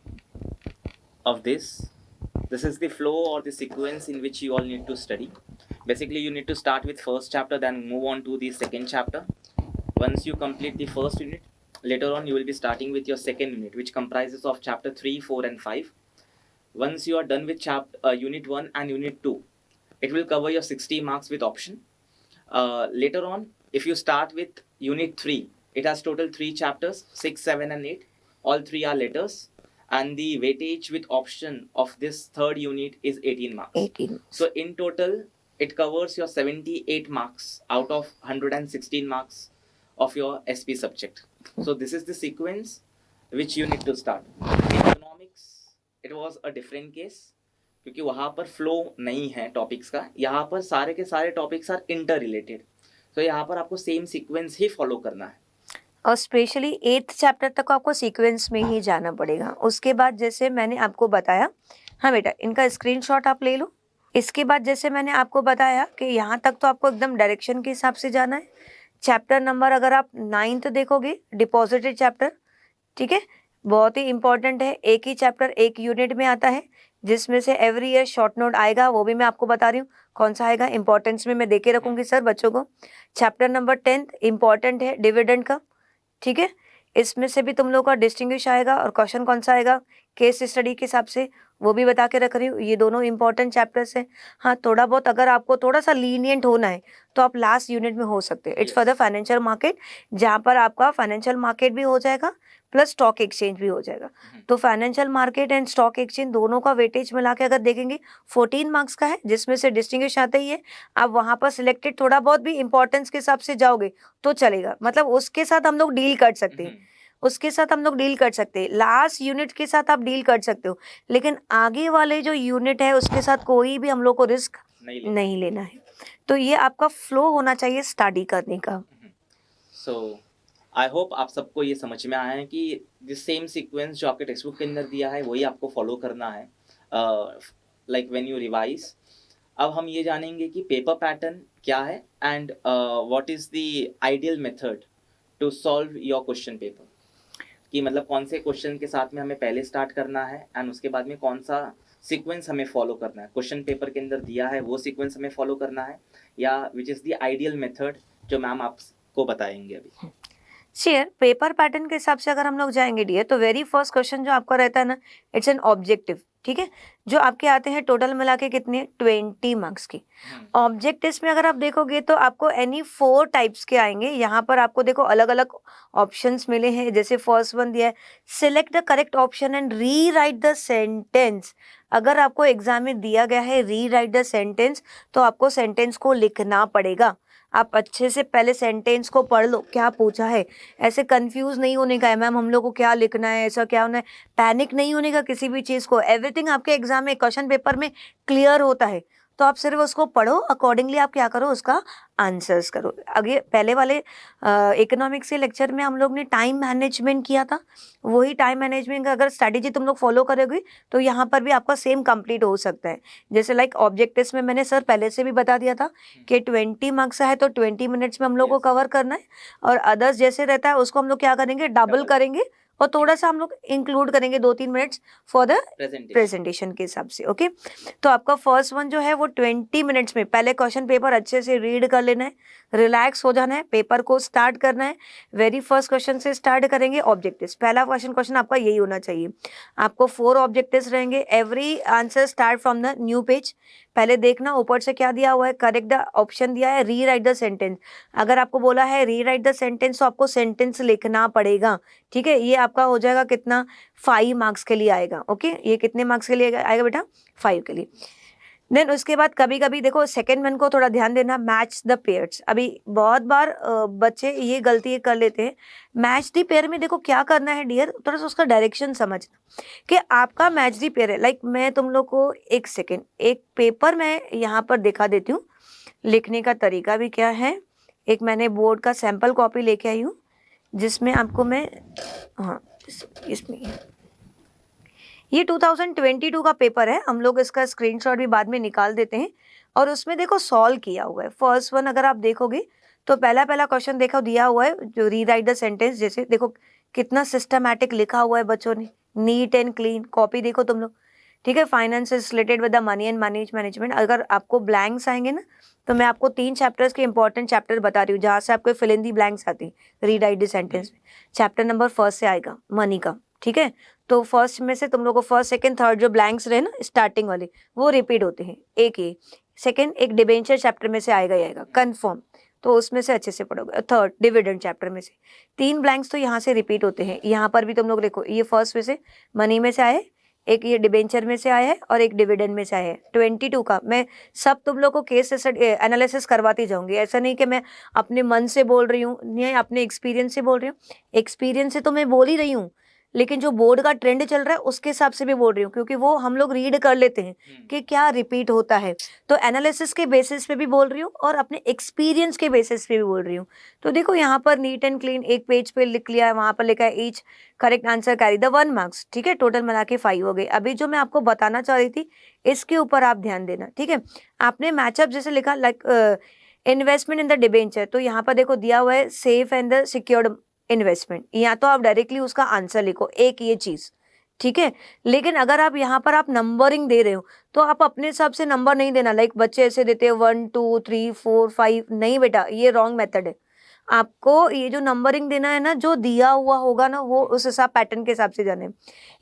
of this. This is the flow or the sequence in which you all need to study. Basically, you need to start with first chapter, then move on to the second chapter. Once you complete the first unit, later on you will be starting with your second unit, which comprises of chapter 3, 4 and 5. Once you are done with unit 1 and unit 2, it will cover your 60 marks with option. Later on, if you start with unit 3, it has total 3 chapters, 6, 7 and 8. All 3 are letters, and the weightage with option of this third unit is 18 marks. 18. So in total, it covers your 78 marks out of 116 marks of your SP subject. So this is the sequence which you need to start. In economics, it was a different case, क्योंकि वहाँ पर flow नहीं है topics का। यहाँ पर सारे के सारे टॉपिक्स आर इंटर रिलेटेड, तो यहाँ पर आपको सेम सीक्वेंस ही फॉलो करना है। और स्पेशली 8th चैप्टर तक आपको सीक्वेंस में ही जाना पड़ेगा। उसके बाद जैसे मैंने आपको बताया, हाँ बेटा, इनका स्क्रीनशॉट आप ले लो। इसके बाद जैसे मैंने आपको बताया कि यहाँ तक तो आपको एकदम डायरेक्शन के हिसाब से जाना है। चैप्टर नंबर अगर आप 9th देखोगे, डिपॉजिटेड चैप्टर, ठीक है, बहुत ही इंपॉर्टेंट है। एक ही चैप्टर एक यूनिट में आता है। जिसमें से एवरी ईयर शॉर्ट नोट आएगा, वो भी मैं आपको बता रही हूँ कौन सा आएगा, इंपॉर्टेंस में मैं दे के रखूंगी सर बच्चों को। चैप्टर नंबर 10 इंपॉर्टेंट है डिविडेंड का, ठीक है। इसमें से भी तुम लोग का डिस्टिंग्विश आएगा, और क्वेश्चन कौन सा आएगा केस स्टडी के हिसाब से, वो भी बता के रख रही हूँ। ये दोनों इंपॉर्टेंट चैप्टर्स हैं। हाँ, थोड़ा बहुत अगर आपको थोड़ा सा लीनियंट होना है तो आप लास्ट यूनिट में हो सकते हैं। It's for the financial market, जहाँ पर आपका फाइनेंशियल मार्केट भी हो जाएगा प्लस स्टॉक एक्सचेंज भी हो जाएगा। तो financial market and stock exchange दोनों का वेटेज मिला के अगर देखेंगे 14 मार्क्स का है, जिसमें से डिस्टिंग्विश आता ही है। आप वहाँ पर सिलेक्टेड थोड़ा बहुत भी इंपॉर्टेंस के हिसाब से जाओगे तो चलेगा, मतलब उसके साथ हम लोग डील कर सकते हैं, उसके साथ हम लोग डील कर सकते हैं। लास्ट यूनिट के साथ आप डील कर सकते हो, लेकिन आगे वाले जो यूनिट है उसके साथ कोई भी हम लोग को रिस्क नहीं लेना है। तो ये आपका फ्लो होना चाहिए स्टडी करने का। सो आई होप आप सबको ये समझ में आया है कि दिस सेम सीक्वेंस जो आपके टेक्स्ट बुक के अंदर दिया है वही आपको फॉलो करना है, लाइक व्हेन यू रिवाइज। अब हम ये जानेंगे कि पेपर पैटर्न क्या है and what is the ideal method to solve your question paper, कि मतलब कौन से क्वेश्चन के साथ में हमें पहले स्टार्ट करना है एंड उसके बाद में कौन सा सीक्वेंस हमें फॉलो करना है। क्वेश्चन पेपर के अंदर दिया है वो सीक्वेंस हमें फॉलो करना है, या which is the ideal method जो मैम आपको बताएंगे अभी। शेयर पेपर पैटर्न के हिसाब से अगर हम लोग जाएंगे डियर, तो वेरी फर्स्ट क्वेश्चन जो आपका रहता है ना, इट्स एन ऑब्जेक्टिव, ठीक है, जो आपके आते हैं टोटल मिला के कितने 20 मार्क्स की। ऑब्जेक्टिव्स में अगर आप देखोगे तो आपको एनी 4 टाइप्स के आएंगे। यहाँ पर आपको देखो अलग अलग ऑप्शंस मिले हैं। जैसे फर्स्ट वन दिया है, select the correct option and rewrite the sentence. अगर आपको एग्जाम में दिया गया है री राइट द सेंटेंस, तो आपको सेंटेंस को लिखना पड़ेगा। आप अच्छे से पहले सेंटेंस को पढ़ लो, क्या पूछा है। ऐसे कंफ्यूज नहीं होने का है मैम हम लोग को क्या लिखना है, ऐसा क्या होना है, पैनिक नहीं होने का किसी भी चीज़ को। एवरीथिंग आपके एग्जाम में क्वेश्चन पेपर में क्लियर होता है, तो आप सिर्फ उसको पढ़ो, अकॉर्डिंगली आप क्या करो उसका आंसर्स करो। आगे पहले वाले इकोनॉमिक्स के लेक्चर में हम लोग ने टाइम मैनेजमेंट किया था, वही टाइम मैनेजमेंट का अगर स्ट्रैटेजी तुम लोग फॉलो करोगे तो यहाँ पर भी आपका सेम कंप्लीट हो सकता है। जैसे लाइक ऑब्जेक्टिव्स में मैंने सर पहले से भी बता दिया था कि 20 मार्क्स है तो 20 मिनट्स में हम लोग को कवर करना है, और अदर्स जैसे रहता है उसको हम लोग क्या करेंगे डबल करेंगे, और थोड़ा सा हम लोग इंक्लूड करेंगे 2-3 मिनट्स फॉर द प्रेजेंटेशन के हिसाब से। ओके, तो आपका फर्स्ट वन जो है वो 20 मिनट्स में पहले क्वेश्चन पेपर अच्छे से रीड कर लेना है, रिलैक्स हो जाना है, पेपर को स्टार्ट करना है। वेरी फर्स्ट क्वेश्चन से स्टार्ट करेंगे ऑब्जेक्टिव्स। पहला क्वेश्चन आपका यही होना चाहिए। आपको 4 ऑब्जेक्टिव्स रहेंगे। Every answer start from the new page. पहले देखना ऊपर से क्या दिया हुआ है, करेक्ट द ऑप्शन दिया है, री राइट द सेंटेंस। अगर आपको बोला है री राइट द सेंटेंस तो आपको सेंटेंस लिखना पड़ेगा, ठीक है। ये आपका हो जाएगा कितना 5 मार्क्स के लिए आएगा। ओके, ये कितने मार्क्स के लिए आएगा बेटा 5 के लिए। देन उसके बाद कभी कभी देखो सेकेंड वन को थोड़ा ध्यान देना, मैच द पेयर्स। अभी बहुत बार बच्चे ये गलती कर लेते हैं। मैच द पेयर में देखो क्या करना है डियर, थोड़ा सा उसका डायरेक्शन समझना कि आपका मैच द पेयर है। लाइक मैं तुम लोग को एक सेकेंड एक पेपर में यहाँ पर दिखा देती हूँ, लिखने का तरीका भी क्या है। एक मैंने बोर्ड का सैम्पल कॉपी लेके आई हूँ जिसमें आपको मैं हाँ इसमें ये 2022 का पेपर है। हम लोग इसका स्क्रीनशॉट भी बाद में निकाल देते हैं, और उसमें देखो सॉल्व किया हुआ है। फर्स्ट वन अगर आप देखोगे तो पहला क्वेश्चन देखो दिया हुआ है जो री राइट द सेंटेंस। जैसे देखो कितना सिस्टमैटिक लिखा हुआ है बच्चों ने, नीट एंड क्लीन कॉपी देखो तुम लोग, ठीक है। Finance is related with the money and money management. अगर आपको ब्लैंक्स आएंगे ना तो मैं आपको 3 चैप्टर्स के इंपॉर्टेंट चैप्टर बता रही हूँ जहाँ से आपको फिल इन दी ब्लैंक्स आती है री राइट द सेंटेंस में। चैप्टर नंबर फर्स्ट से आएगा मनी का, ठीक है। तो फर्स्ट में से तुम लोग को फर्स्ट सेकंड थर्ड जो ब्लैंक्स रहे ना स्टार्टिंग वाले वो रिपीट होते हैं। एक ये सेकंड एक डिबेंचर चैप्टर में से आएगा ही आएगा कंफर्म, तो उसमें से अच्छे से पढ़ोगे। थर्ड डिविडेंड चैप्टर में से 3 ब्लैंक्स तो यहाँ से रिपीट होते हैं। यहाँ पर भी तुम लोग देखो ये फर्स्ट में से मनी में से आए, एक ये डिबेंचर में से आया है और एक डिविडेंड में से आया है। 22 का मैं सब तुम लोग को केस एनालिसिस करवाती जाऊंगी। ऐसा नहीं कि मैं अपने मन से बोल रही हूँ, नहीं अपने एक्सपीरियंस से बोल रही हूँ। एक्सपीरियंस से तो मैं बोल ही रही हूँ, लेकिन जो बोर्ड का ट्रेंड चल रहा है उसके हिसाब से भी बोल रही हूँ, क्योंकि वो हम लोग रीड कर लेते हैं कि क्या रिपीट होता है। तो एनालिसिस के बेसिस पे भी बोल रही हूँ और अपने एक्सपीरियंस के बेसिस पे भी बोल रही हूँ। तो देखो यहाँ पर नीट एंड क्लीन एक पेज पे लिख लिया है, वहाँ पर लिखा है each correct answer carry the 1 marks, ठीक है। टोटल मिला के 5 हो गए। अभी जो मैं आपको बताना चाह रही थी इसके ऊपर आप ध्यान देना, ठीक है। आपने मैचअप जैसे लिखा like investment in the debenture, तो यहाँ पर देखो दिया हुआ है safe and the secured investment. या तो आप डायरेक्टली उसका आंसर लिखो एक ये चीज, ठीक है। लेकिन अगर आप यहाँ पर आप नंबरिंग दे रहे हो तो आप अपने हिसाब से नंबर नहीं देना, लाइक बच्चे ऐसे देते हैं 1 2 3 4 5, नहीं बेटा, ये रॉन्ग मेथड है। आपको ये जो नंबरिंग देना है ना, जो दिया हुआ होगा ना, वो उस हिसाब पैटर्न के हिसाब से जाने,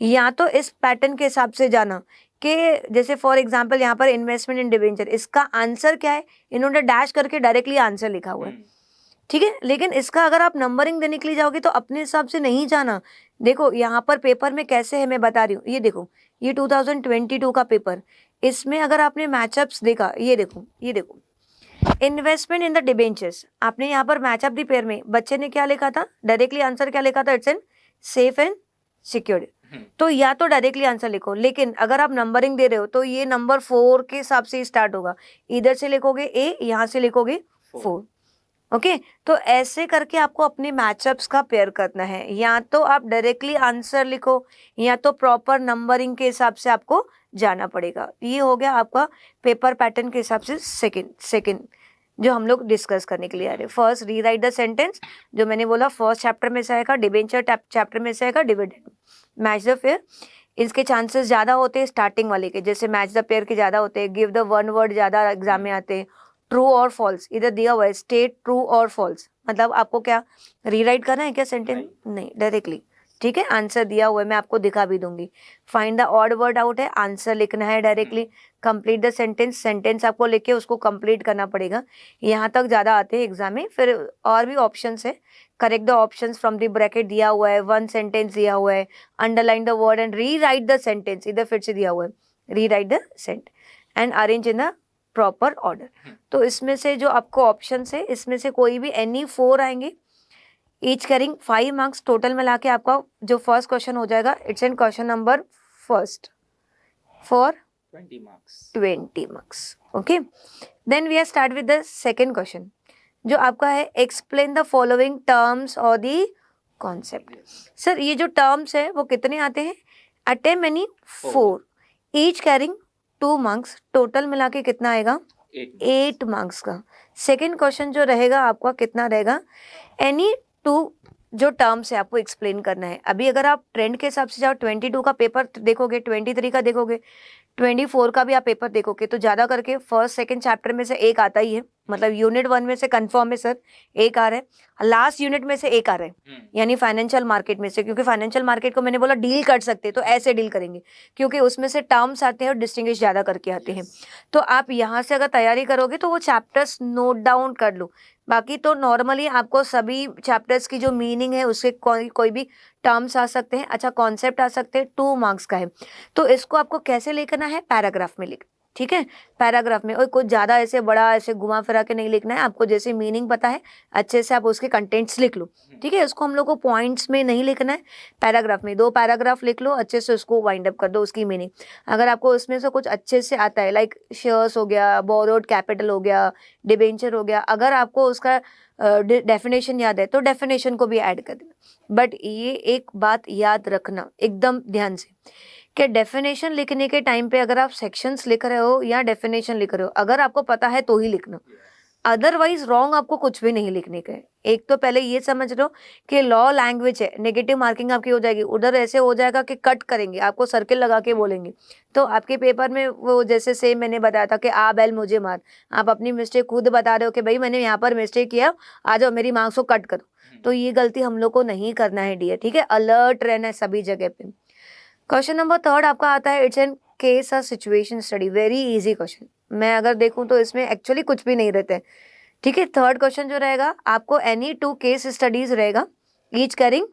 या तो इस पैटर्न के हिसाब से जाना कि जैसे फॉर एग्जांपल यहाँ पर इन्वेस्टमेंट इन डिवेंचर, इसका आंसर क्या है, इन्होंने डैश करके डायरेक्टली आंसर लिखा हुआ है, ठीक है। लेकिन इसका अगर आप नंबरिंग देने के लिए जाओगे तो अपने हिसाब से नहीं जाना। देखो यहाँ पर पेपर में कैसे है मैं बता रही हूँ, ये देखो, ये 2022 का पेपर, इसमें अगर आपने मैचअप्स देखा, ये देखो, ये देखो, इन्वेस्टमेंट इन द डिबेंचर्स, आपने यहाँ पर मैचअप दी पेयर में बच्चे ने क्या लिखा था, डायरेक्टली आंसर क्या लिखा था, it's an safe and secured. तो या तो डायरेक्टली आंसर लिखो, लेकिन अगर आप नंबरिंग दे रहे हो तो ये नंबर 4 के हिसाब से स्टार्ट होगा, इधर से लिखोगे ए, यहाँ से लिखोगे 4, ओके। तो ऐसे करके आपको अपने मैचअप्स का पेयर करना है, या तो आप डायरेक्टली आंसर लिखो या तो प्रॉपर नंबरिंग के हिसाब से आपको जाना पड़ेगा। ये हो गया आपका पेपर पैटर्न के हिसाब से सेकंड जो हम लोग डिस्कस करने के लिए आ रहे हैं। फर्स्ट, रीराइट द सेंटेंस, जो मैंने बोला फर्स्ट चैप्टर में से आएगा, डिबेंचर चैप्टर में से आएगा, डिविडेंड। मैच द पेयर, इसके चांसेस ज़्यादा होते हैं स्टार्टिंग वाले के, जैसे मैच द पेयर के ज़्यादा होते हैं, गिव द वन वर्ड ज़्यादा एग्जाम में आते हैं, ट्रू और फॉल्स, इधर दिया हुआ है स्टेट ट्रू और फॉल्स, मतलब आपको क्या रीराइट करना है क्या सेंटेंस, नहीं डायरेक्टली, ठीक है। आंसर दिया हुआ है, मैं आपको दिखा भी दूंगी। Find the odd word out है, आंसर लिखना है directly. Complete the sentence, sentence आपको लिख के उसको कंप्लीट करना पड़ेगा, यहाँ तक ज़्यादा आते हैं एग्जाम में। फिर और भी ऑप्शंस है, correct the options from the bracket दिया हुआ है, वन सेंटेंस दिया हुआ है, underline the word and rewrite the sentence, इधर फिर से दिया हुआ है rewrite the sent and arrange in the proper order. तो इसमें से जो आपको ऑप्शंस है, इसमें से कोई भी एनी 4 आएंगे, ईच कैरिंग 5 मार्क्स, टोटल मिला के आपका जो फर्स्ट क्वेश्चन हो जाएगा, it's an question number first for 20 marks, okay. Then we are start with the second question, जो आपका है एक्सप्लेन द फॉलोइंग टर्म्स और दी कॉन्सेप्ट। सर ये जो टर्म्स है वो कितने आते हैं, at a many 4, each carrying 2 marks, total मिला के कितना आएगा 8 मार्क्स का। सेकेंड क्वेश्चन जो रहेगा आपका कितना रहेगा, एनी 2 जो टर्म्स है आपको एक्सप्लेन करना है। अभी अगर आप ट्रेंड के हिसाब से जाओ, 22 का पेपर देखोगे, 23 का देखोगे, 24 का भी आप पेपर देखोगे, तो ज़्यादा करके फर्स्ट सेकंड चैप्टर में से एक आता ही है, मतलब यूनिट 1 में से कंफर्म है सर एक आ रहा है, लास्ट यूनिट में से एक आ रहा है, यानी फाइनेंशियल मार्केट में से, क्योंकि फाइनेंशियल मार्केट को मैंने बोला डील कर सकते, तो ऐसे डील करेंगे क्योंकि उसमें से टर्म्स आते हैं और डिस्टिंग्विश ज़्यादा करके आते हैं। तो आप यहाँ से अगर तैयारी करोगे तो वो चैप्टर्स नोट डाउन कर लो, बाकी तो नॉर्मली आपको सभी चैप्टर्स की जो मीनिंग है उससे कोई भी टर्म्स आ सकते हैं, अच्छा कॉन्सेप्ट आ सकते हैं, 2 मार्क्स का है। तो इसको आपको कैसे लिखना है, पैराग्राफ में लिख, ठीक है, पैराग्राफ में, और कुछ ज़्यादा ऐसे बड़ा ऐसे घुमा फिरा के नहीं लिखना है, आपको जैसे मीनिंग पता है अच्छे से आप उसके कंटेंट्स लिख लो, ठीक है। इसको हम लोग को पॉइंट्स में नहीं लिखना है, पैराग्राफ में 2 पैराग्राफ लिख लो, अच्छे से उसको वाइंड अप कर दो उसकी मीनिंग। अगर आपको उसमें से कुछ अच्छे से आता है, लाइक शेयर्स हो गया, बोरोड कैपिटल हो गया, डिबेंचर हो गया, अगर आपको उसका डेफिनेशन याद है तो डेफिनेशन को भी ऐड कर देना। बट ये एक बात याद रखना एकदम ध्यान से कि डेफिनेशन लिखने के टाइम पे अगर आप सेक्शंस लिख रहे हो या डेफिनेशन लिख रहे हो, अगर आपको पता है तो ही लिखना, अदरवाइज रॉन्ग आपको कुछ भी नहीं लिखने का है। एक तो पहले ये समझ लो कि लॉ लैंग्वेज है, नेगेटिव मार्किंग आपकी हो जाएगी, उधर ऐसे हो जाएगा कि कट करेंगे, आपको सर्किल लगा के बोलेंगे, तो आपके पेपर में वो जैसे सेम मैंने बताया था कि आ बैल मुझे मार, आप अपनी मिस्टेक खुद बता रहे हो कि भाई मैंने यहाँ पर मिस्टेक किया, आ जाओ मेरी मार्क्स को कट करो, तो ये गलती हम लोग को नहीं करना है डियर, ठीक है। अलर्ट रहना है सभी जगह पे। क्वेश्चन नंबर 3 आपका आता है, इट्स एन केस और situation study, very easy question. मैं अगर देखूं तो इसमें एक्चुअली कुछ भी नहीं रहते हैं, ठीक है। थर्ड क्वेश्चन जो रहेगा आपको एनी 2 केस स्टडीज रहेगा, ईच कैरिंग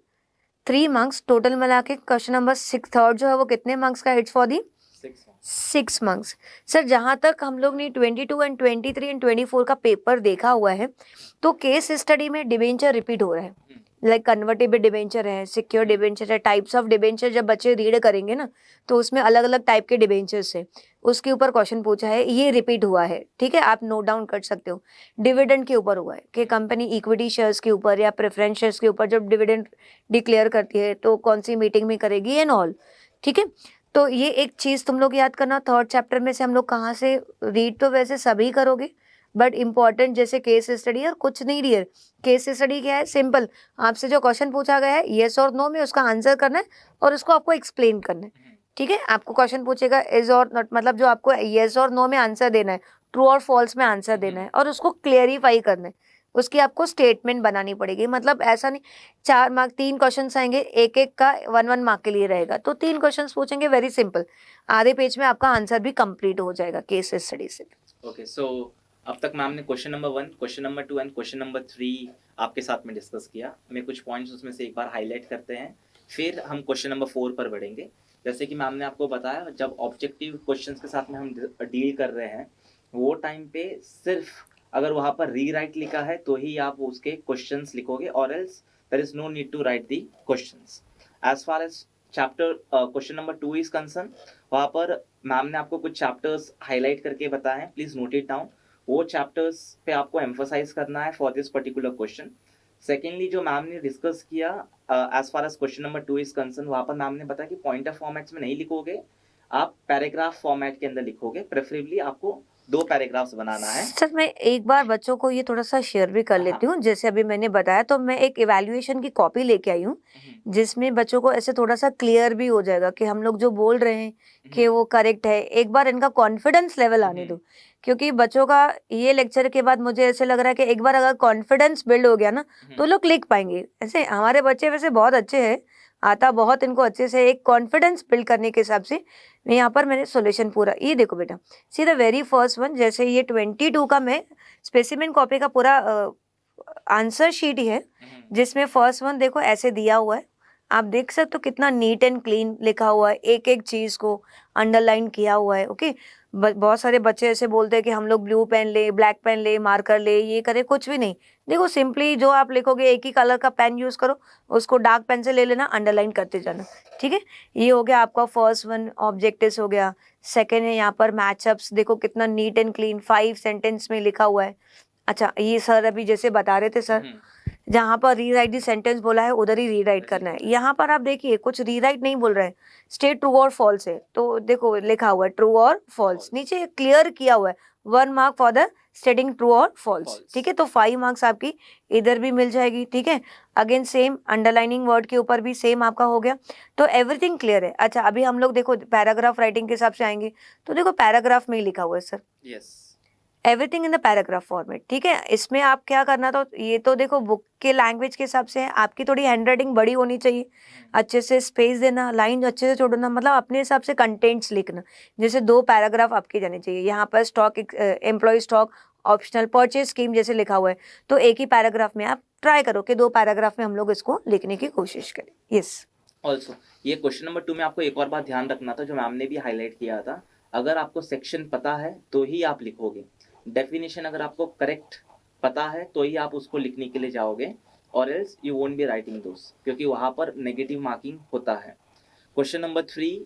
3 मार्क्स, टोटल मिला के क्वेश्चन नंबर 6 थर्ड जो है वो कितने मार्क्स का, it's for the 6 marks. Sir जहाँ तक हम लोग ने 22 एंड 23 एंड 24 का पेपर देखा हुआ है, तो केस स्टडी में डिबेंचर रिपीट हो रहा है, लाइक कन्वर्टेबल डिबेंचर है, सिक्योर डिबेंचर है, टाइप्स ऑफ डिबेंचर जब बच्चे रीड करेंगे ना तो उसमें अलग अलग टाइप के डिबेंचर्स है, उसके ऊपर क्वेश्चन पूछा है, ये रिपीट हुआ है, ठीक है, आप नोट डाउन कर सकते हो। डिविडेंड के ऊपर हुआ है कि कंपनी इक्विटी शेयर्स के ऊपर या प्रेफरेंस शेयर्स के ऊपर जब डिविडेंड डिक्लेयर करती है तो कौन सी मीटिंग में करेगी एंड ऑल, ठीक है। तो ये एक चीज़ तुम लोग याद करना, थर्ड चैप्टर में से हम लोग कहाँ से रीड तो वैसे सभी करोगे, बट इम्पॉर्टेंट जैसे केस स्टडी और कुछ नहीं डियर। केस स्टडी क्या है, सिंपल, आपसे जो क्वेश्चन पूछा गया है येस और नो में उसका आंसर करना है और उसको आपको एक्सप्लेन करना है, ठीक है। आपको क्वेश्चन पूछेगा इज और नॉट, मतलब जो आपको येस और नो में आंसर देना है, ट्रू और फॉल्स में आंसर देना है और उसको क्लियरिफाई करना है, उसकी आपको स्टेटमेंट बनानी पड़ेगी। मतलब ऐसा नहीं 4 मार्क 3 क्वेश्चन आएंगे, एक एक का 1 मार्क के लिए रहेगा, तो 3 क्वेश्चन पूछेंगे, वेरी सिंपल, आधे पेज में आपका आंसर भी कंप्लीट हो जाएगा केस स्टडी से। ओके, सो अब तक मैम ने question number 1, question number 2 and question number 3 आपके साथ में डिस्कस किया। मैं कुछ पॉइंट्स उसमें से एक बार हाईलाइट करते हैं, फिर हम क्वेश्चन नंबर 4 पर बढ़ेंगे। जैसे कि मैम ने आपको बताया, जब ऑब्जेक्टिव क्वेश्चंस के साथ में हम डील कर रहे हैं, वो टाइम पे सिर्फ अगर वहाँ पर रीराइट लिखा है तो ही आप उसके क्वेश्चंस लिखोगे, और else there is no need to write the questions. As far as chapter question number 2 is concern, वहाँ पर मैम ने आपको कुछ चैप्टर्स हाईलाइट करके बताए हैं, प्लीज नोट इट डाउन। वो चैप्टर्स पे आपको एम्फोसाइज करना है for this particular question. Secondly, जो मैम ने डिस्कस किया as far as question number 2 is concern, वहाँ पर मैम ने बताया कि पॉइंटर फॉर्मेट्स में नहीं लिखोगे, आप पैराग्राफ फॉर्मेट के अंदर लिखोगे। प्रेफरेबली आपको 2 पैराग्राफ्स बनाना है। सर मैं एक बार बच्चों को ये थोड़ा सा शेयर भी कर लेती हूँ, जैसे अभी मैंने बताया, तो मैं एक इवैल्यूएशन की कॉपी लेके आई हूँ जिसमें बच्चों को ऐसे थोड़ा सा क्लियर भी हो जाएगा कि हम लोग जो बोल रहे हैं कि वो करेक्ट है। एक बार इनका कॉन्फिडेंस लेवल आने दो, क्योंकि बच्चों का ये लेक्चर के बाद मुझे ऐसे लग रहा है कि एक बार अगर कॉन्फिडेंस बिल्ड हो गया ना तो लोग लिख पाएंगे। ऐसे हमारे बच्चे वैसे बहुत अच्छे हैं, आता बहुत इनको अच्छे से, एक कॉन्फिडेंस बिल्ड करने के हिसाब से मैं यहाँ पर मैंने सॉल्यूशन पूरा, ये देखो बेटा, see the very first one, जैसे ये 22 का मैं स्पेसिमेन कॉपी का पूरा आंसर शीट ही है, जिसमें फर्स्ट वन देखो ऐसे दिया हुआ है, आप देख सकते हो कितना नीट एंड क्लीन लिखा हुआ है, एक एक चीज को अंडरलाइन किया हुआ है। ओके, बहुत सारे बच्चे ऐसे बोलते हैं कि हम लोग ब्लू पेन ले, ब्लैक पेन ले, मार्कर ले, ये करे, कुछ भी नहीं। देखो सिंपली जो आप लिखोगे, एक ही कलर का पेन यूज करो, उसको डार्क पेन से ले लेना, अंडरलाइन करते जाना, ठीक है। ये हो गया आपका फर्स्ट वन, ऑब्जेक्टिव्स हो गया। सेकेंड है यहाँ पर मैचअप्स, देखो कितना नीट एंड क्लीन 5 सेंटेंस में लिखा हुआ है। अच्छा, ये सर अभी जैसे बता रहे थे सर, जहाँ पर रीराइट दी सेंटेंस बोला है उधर ही रीराइट करना है। यहाँ पर आप देखिए कुछ रीराइट नहीं बोल रहे हैं, स्टेट ट्रू और फॉल्स है, तो देखो लिखा हुआ है ट्रू और फॉल्स, नीचे क्लियर किया हुआ है 1 मार्क फॉर द स्टेटिंग ट्रू और फॉल्स, ठीक है। तो 5 मार्क्स आपकी इधर भी मिल जाएगी, ठीक है। अगेन सेम अंडरलाइनिंग वर्ड के ऊपर भी सेम आपका हो गया, तो एवरीथिंग क्लियर है। अच्छा, अभी हम लोग देखो पैराग्राफ राइटिंग के हिसाब से आएंगे, तो देखो पैराग्राफ में ही लिखा हुआ है sir, yes, everything in the paragraph format, ठीक है। इसमें आप क्या करना, तो ये तो देखो बुक के लैंग्वेज के हिसाब से है, आपकी थोड़ी हैंडराइटिंग बड़ी होनी चाहिए, अच्छे से स्पेस देना, लाइन अच्छे से छोड़ना, मतलब अपने हिसाब से कंटेंट्स लिखना। जैसे 2 पैराग्राफ आपके जाने चाहिए, यहाँ पर stock, employ stock, optional, purchase scheme जैसे लिखा हुआ है, तो एक ही पैराग्राफ में आप ट्राई करो कि 2 पैराग्राफ में हम लोग इसको लिखने की कोशिश करें। यस, ऑल्सो ये क्वेश्चन नंबर 2 में आपको एक और बात ध्यान रखना था, जो मैम ने भी हाईलाइट किया था, अगर आपको सेक्शन पता है तो ही आप लिखोगे, डेफिनेशन अगर आपको करेक्ट पता है तो ही आप उसको लिखने के लिए जाओगे, और else you won't be writing those, क्योंकि वहाँ पर नेगेटिव मार्किंग होता है। क्वेश्चन नंबर 3,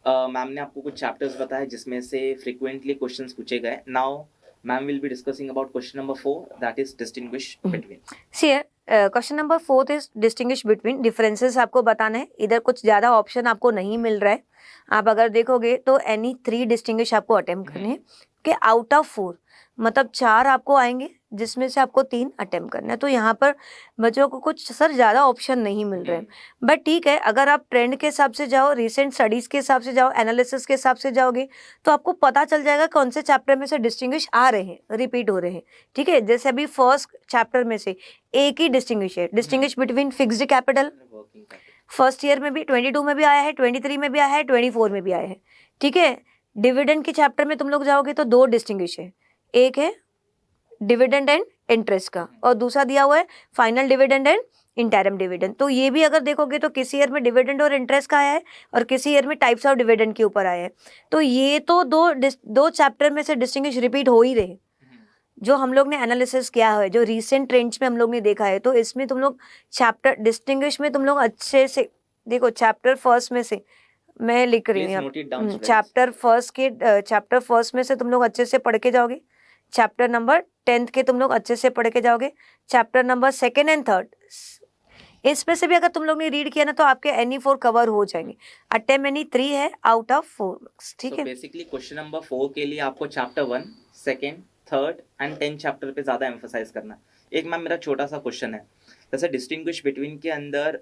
मैम ने आपको कुछ चैप्टर्स बताए जिसमें से फ्रिक्वेंटली क्वेश्चंस पूछे गए। Now ma'am will be discussing about question number 4, that is distinguish between. See question number 4 is distinguish between, differences आपको बताना है। इधर कुछ ज़्यादा ऑप्शन आपको नहीं मिल रहा है, आप अगर देखोगे तो एनी 3 डिस्टिंग्विश आपको अटेम्प्ट करने हैं, कि आउट ऑफ 4 मतलब 4 आपको आएंगे, जिसमें से आपको 3 अटेम्प्ट करना है। तो यहाँ पर बच्चों को कुछ सर ज़्यादा ऑप्शन नहीं मिल रहे हैं, बट ठीक है, अगर आप ट्रेंड के हिसाब से जाओ, रिसेंट स्टडीज़ के हिसाब से जाओ, एनालिसिस के हिसाब से जाओगे, तो आपको पता चल जाएगा कौन से चैप्टर में से डिस्टिंग्विश आ रहे हैं, रिपीट हो रहे हैं, ठीक है। जैसे अभी फर्स्ट चैप्टर में से एक ही डिस्टिंग्विश है, distinguish between fixed capital, first year में भी 22 में भी आया है, 23 में भी आया है, 24 में भी आया है, ठीक है। डिविडेंड के चैप्टर में तुम लोग जाओगे तो 2 डिस्टिंग्विश है, एक है डिविडेंड एंड इंटरेस्ट का, और दूसरा दिया हुआ है final dividend and interim dividend. तो ये भी अगर देखोगे तो किसी ईयर में डिविडेंड और इंटरेस्ट का आया है, और किसी ईयर में टाइप्स ऑफ डिविडेंड के ऊपर आया है। तो ये तो दो चैप्टर में से डिस्टिंग्विश रिपीट हो ही रहे, जो हम लोग ने एनालिसिस किया है, जो रीसेंट ट्रेंड्स में हम लोग ने देखा है। तो इसमें तुम लोग चैप्टर डिस्टिंग्विश में तुम लोग अच्छे से देखो, चैप्टर फर्स्ट में से मैं लिख रही हूँ, चैप्टर फर्स्ट में से तुम लोग अच्छे से पढ़ के जाओगे, चैप्टर नंबर 10 के तुम लोग अच्छे से पढ़ के जाओगे, चैप्टर नंबर 2 एंड 3 इसमें से भी अगर तुम लोग ने रीड किया ना तो आपके एनी 4 कवर हो जाएंगे। अटेम्प्ट एनी 3 है आउट ऑफ 4 मार्क्स, ठीक है। बेसिकली क्वेश्चन नंबर 4 के लिए आपको chapter 1, 2, third and 10th chapter पे ज़्यादा एम्फोसाइज करना। एक मैम मेरा छोटा सा क्वेश्चन है, जैसे डिस्टिंग्विश बिटवीन के अंदर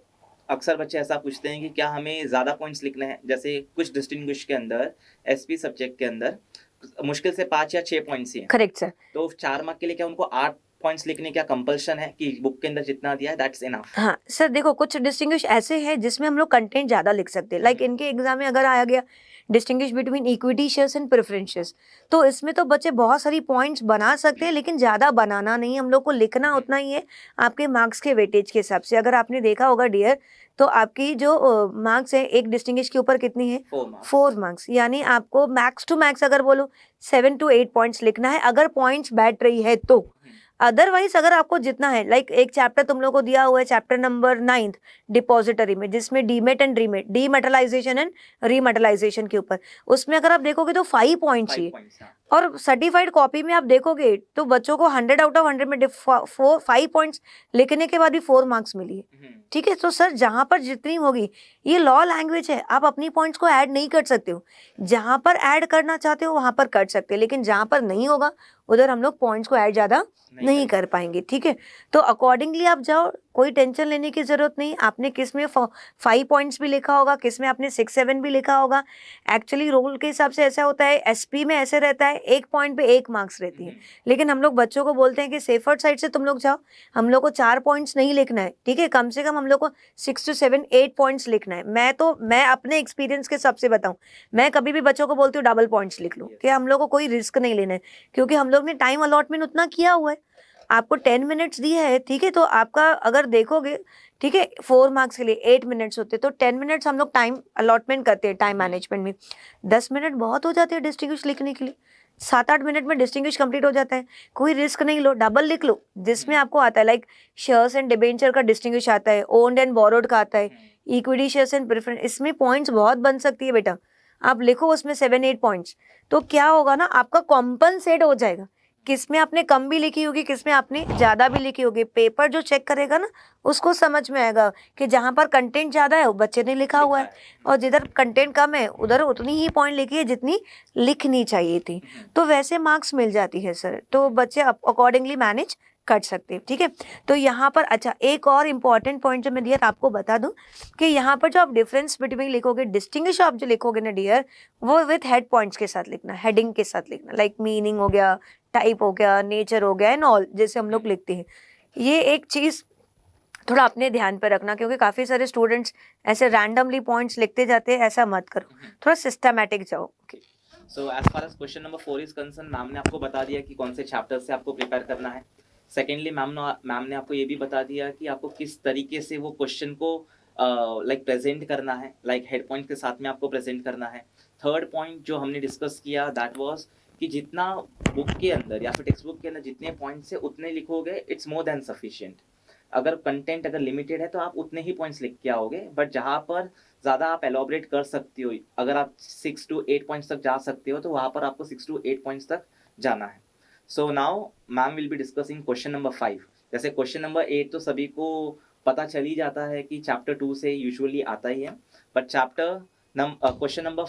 अक्सर बच्चे ऐसा पूछते हैं कि क्या हमें ज़्यादा पॉइंट्स लिखने हैं, जैसे कुछ डिस्टिंग्विश के अंदर एसपी सब्जेक्ट के अंदर मुश्किल से 5 या 6 पॉइंट्स ही हैं, करेक्ट सर। तो 4 मार्क के लिए क्या उनको 8 पॉइंट्स लिखने का कंपल्शन है कि बुक के अंदर जितना दिया है दैट्स इनफ? हाँ सर, देखो कुछ डिस्टिंग्विश ऐसे हैं जिसमें हम लोग कंटेंट ज़्यादा लिख सकते हैं। लाइक इनके एग्जाम में अगर आया गया distinguish between equity shares and preference shares, तो इसमें तो बच्चे बहुत सारी पॉइंट्स बना सकते हैं, लेकिन ज़्यादा बनाना नहीं, हम लोग को लिखना उतना ही है आपके मार्क्स के वेटेज के हिसाब से। अगर आपने देखा होगा डियर, तो आपकी जो मार्क्स है एक डिस्टिंग्विश के ऊपर कितनी है? 4 मार्क्स। 4 मार्क्स, यानी आपको मैक्स टू मैक्स अगर बोलो 7 to 8 पॉइंट्स लिखना है, अगर पॉइंट्स बैठ रही है तो। अदरवाइज अगर आपको जितना है, लाइक एक चैप्टर तुम लोग को दिया हुआ है, चैप्टर नंबर 9 डिपॉजिटरी में, जिसमें डीमेट एंड रीमेट, डीमेटलाइजेशन एंड रीमेटलाइजेशन के ऊपर, उसमें अगर आप देखोगे तो 5 पॉइंट 5 चाहिए। पॉइंट्स, हाँ। और सर्टिफाइड कॉपी में आप देखोगे तो बच्चों को 100 out of 100 में 5 पॉइंट्स लिखने के बाद भी 4 मार्क्स मिली है। ठीक है, तो सर जहाँ पर जितनी होगी, ये लॉ लैंग्वेज है, आप अपनी पॉइंट्स को ऐड नहीं कर सकते हो। जहाँ पर ऐड करना चाहते हो वहाँ पर कर सकते हैं, लेकिन जहाँ पर नहीं होगा उधर हम लोग पॉइंट्स को ऐड ज़्यादा नहीं कर पाएंगे। ठीक है, तो अकॉर्डिंगली आप जाओ, कोई टेंशन लेने की ज़रूरत नहीं। आपने किस में 5 पॉइंट्स भी लिखा होगा, किस में आपने 6-7 भी लिखा होगा। एक्चुअली रोल के हिसाब से ऐसा होता है, एसपी में ऐसे रहता है, एक पॉइंट पे 1 मार्क्स रहती है, लेकिन हम लोग बच्चों को बोलते हैं कि सेफर साइड से तुम लोग जाओ, हम लोग को 4 पॉइंट्स नहीं लिखना है। ठीक है, कम से कम हम लोग को 6 to 7, 8 पॉइंट्स लिखना है। मैं अपने एक्सपीरियंस के हिसाब से बताऊँ, मैं कभी भी बच्चों को बोलती हूँ डबल पॉइंट्स लिख लो, कि हम लोग को कोई रिस्क नहीं लेना है, क्योंकि हम लोग ने टाइम अलॉटमेंट उतना किया हुआ है। आपको 10 मिनट्स दिया है, ठीक है, तो आपका अगर देखोगे, ठीक है, 4 मार्क्स के लिए 8 मिनट्स होते, तो 10 मिनट्स हम लोग टाइम अलॉटमेंट करते हैं टाइम मैनेजमेंट में। 10 मिनट बहुत हो जाते हैं डिस्टिंग्विश लिखने के लिए, 7-8 मिनट में डिस्टिंग्विश कंप्लीट हो जाता है। कोई रिस्क नहीं लो, डबल लिख लो, जिसमें आपको आता है, लाइक शेयर्स एंड डिबेंचर का डिस्टिंग्विश आता है, ओन्ड एंड बोरोड का आता है, इक्विटी शेयर्स एंड प्रेफरेंस, इसमें पॉइंट्स बहुत बन सकती है बेटा। आप लिखो उसमें 7-8 पॉइंट्स, तो क्या होगा ना, आपका कॉम्पनसेट हो जाएगा। किसमें आपने कम भी लिखी होगी, किसमें आपने ज़्यादा भी लिखी होगी, पेपर जो चेक करेगा ना उसको समझ में आएगा कि जहाँ पर कंटेंट ज़्यादा है वो बच्चे ने लिखा हुआ है, और जिधर कंटेंट कम है उधर उतनी ही पॉइंट लिखी है जितनी लिखनी चाहिए थी, तो वैसे मार्क्स मिल जाती है सर। तो बच्चे अकॉर्डिंगली मैनेज कर सकते हैं। ठीक है, तो यहाँ पर अच्छा एक और इम्पॉर्टेंट पॉइंट जो मैं डियर आपको बता दूं, कि यहाँ पर जो आप डिफरेंस बिटवीन लिखोगे, डिस्टिंग्विश आप जो लिखोगे ना डियर, वो विथ हेड पॉइंट्स के साथ लिखना, हेडिंग के साथ लिखना, लाइक मीनिंग हो गया, टाइप हो गया, नेचर हो गया एंड ऑल, जैसे हम लोग लिखते हैं। ये एक चीज़ थोड़ा अपने ध्यान पर रखना, क्योंकि काफ़ी सारे स्टूडेंट्स ऐसे रैंडमली पॉइंट्स लिखते जाते हैं, ऐसा मत करो, थोड़ा सिस्टमैटिक जाओ। So as far as question number 4 is concern, ma'am ने आपको बता दिया कि कौन से चैप्टर से आपको प्रिपेयर करना है। सेकेंडली मैम ने आपको ये भी बता दिया कि आपको किस तरीके से वो क्वेश्चन को लाइक प्रेजेंट करना है, लाइक हेड पॉइंट के साथ में आपको प्रेजेंट करना है। थर्ड पॉइंट जो हमने डिस्कस किया दैट वाज कि जितना बुक के अंदर या फिर टेक्स्ट बुक के अंदर जितने पॉइंट्स है उतने लिखोगे, इट्स मोर देन सफिशिएंट। अगर कंटेंट अगर लिमिटेड है तो आप उतने ही पॉइंट्स लिख के आओगे, बट जहाँ पर ज़्यादा आप एलोबरेट कर सकते हो, अगर आप 6 to 8 पॉइंट्स तक जा सकते हो तो वहाँ पर आपको 6 to 8 पॉइंट्स तक जाना है। So now ma'am will be discussing question number 5। जैसे क्वेश्चन नंबर 8 तो सभी को पता चल ही जाता है कि चैप्टर 2 से यूजुअली आता ही है, but question number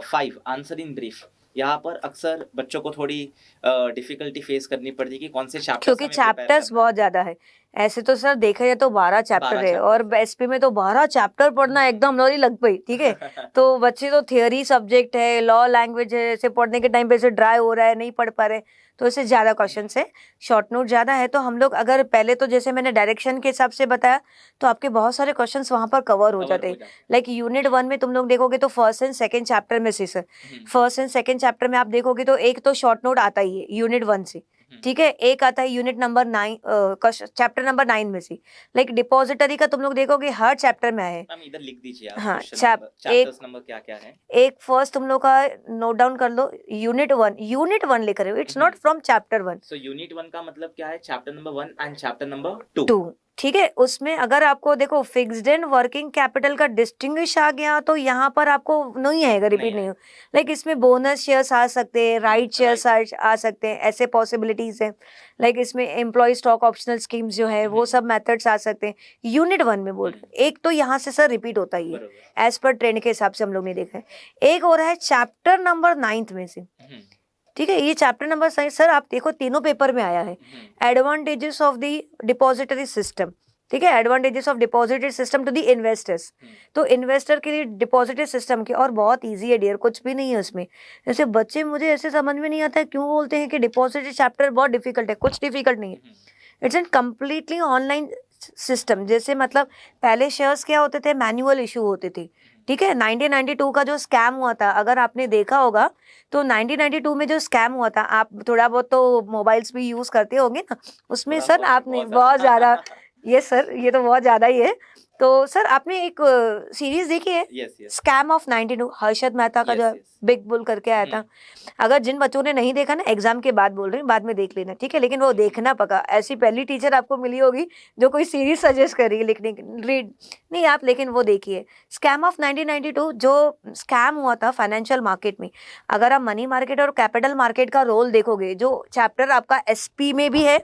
5 answer in brief, यहाँ पर अक्सर बच्चों को थोड़ी डिफिकल्टी फेस करनी पड़ती है कि कौन से चैप्टर, क्योंकि चैप्टर्स बहुत ज़्यादा है। ऐसे तो सर देखा जाए तो 12 चैप्टर है, और एसपी में तो 12 चैप्टर पढ़ना एकदम लोरी लग गई। ठीक है, तो बच्चे तो थियोरी सब्जेक्ट है, लॉ लैंग्वेज है, ऐसे पढ़ने के टाइम पे ऐसे ड्राई हो रहा है, नहीं पढ़ पा रहे, तो इससे ज़्यादा क्वेश्चन है, शॉर्ट नोट ज़्यादा है। तो हम लोग अगर पहले तो जैसे मैंने डायरेक्शन के हिसाब से बताया, तो आपके बहुत सारे क्वेश्चन वहाँ पर कवर हो जाते हैं। लाइक यूनिट 1 में तुम लोग देखोगे तो फर्स्ट एंड सेकेंड चैप्टर में से sir, first and second chapter में आप देखोगे तो एक तो शॉर्ट नोट आता ही है यूनिट 1 से। ठीक है, एक आता है यूनिट नंबर 9 चैप्टर नंबर 9 में से। लाइक डिपॉजिटरी का तुम लोग देखोगे हर चैप्टर में है। मैम इधर लिख दीजिए आप, हाँ, चैप्टर्स नंबर क्या-क्या है। एक फर्स्ट तुम लोग का नोट डाउन कर लो, यूनिट 1 लिख रहे हो, it's not from chapter 1। So unit 1 का मतलब क्या है? Chapter number 1 and chapter number 2। ठीक है, उसमें अगर आपको देखो फिक्स्ड एंड वर्किंग कैपिटल का डिस्टिंग्विश आ गया तो यहाँ पर आपको नहीं आएगा, रिपीट नहीं हो। लाइक इसमें बोनस शेयर्स आ सकते हैं, राइट शेयर्स आ सकते हैं, ऐसे पॉसिबिलिटीज है। लाइक इसमें एम्प्लॉय स्टॉक ऑप्शनल स्कीम्स जो है वो सब मेथड्स आ सकते हैं। यूनिट 1 में बोल रहे, एक तो यहाँ से सर रिपीट होता ही है, एज पर ट्रेंड के हिसाब से हम लोग ने देखा है। एक हो रहा है चैप्टर नंबर 9 में से। ठीक है, ये चैप्टर नंबर सर आप देखो तीनों पेपर में आया है। Advantages of the depository system, ठीक है, advantages of depository system to the investors. तो इन्वेस्टर के लिए डिपॉजिटरी सिस्टम के, और बहुत इजी है डियर, कुछ भी नहीं है उसमें। जैसे बच्चे, मुझे ऐसे समझ में नहीं आता है क्यों बोलते हैं कि डिपॉजिटरी चैप्टर बहुत डिफिकल्ट है। कुछ डिफिकल्ट नहीं है, it's an completely online system. जैसे मतलब पहले शेयर्स क्या होते थे, मैनुअल इशू होते थे, ठीक है। 1992 का जो स्कैम हुआ था, अगर आपने देखा होगा तो 1992 में जो स्कैम हुआ था, आप थोड़ा बहुत तो मोबाइल्स भी यूज करते होंगे ना, उसमें सर आपने बहुत ज़्यादा ये सर ये तो बहुत ज़्यादा ही है। तो सर आपने एक सीरीज देखी है स्कैम ऑफ 92, हर्षद मेहता का जो बिग बुल करके आया था। अगर जिन बच्चों ने नहीं देखा ना, एग्जाम के बाद बोल रही हूँ, बाद में देख लेना, ठीक है, लेकिन वो देखना पका। ऐसी पहली टीचर आपको मिली होगी जो कोई सीरीज सजेस्ट कर रही है लिखने की, रीड नहीं आप, लेकिन वो देखिए स्कैम ऑफ 1992। जो स्कैम हुआ था फाइनेंशियल मार्केट में, अगर आप मनी मार्केट और कैपिटल मार्केट का रोल देखोगे, जो चैप्टर आपका एसपी में भी है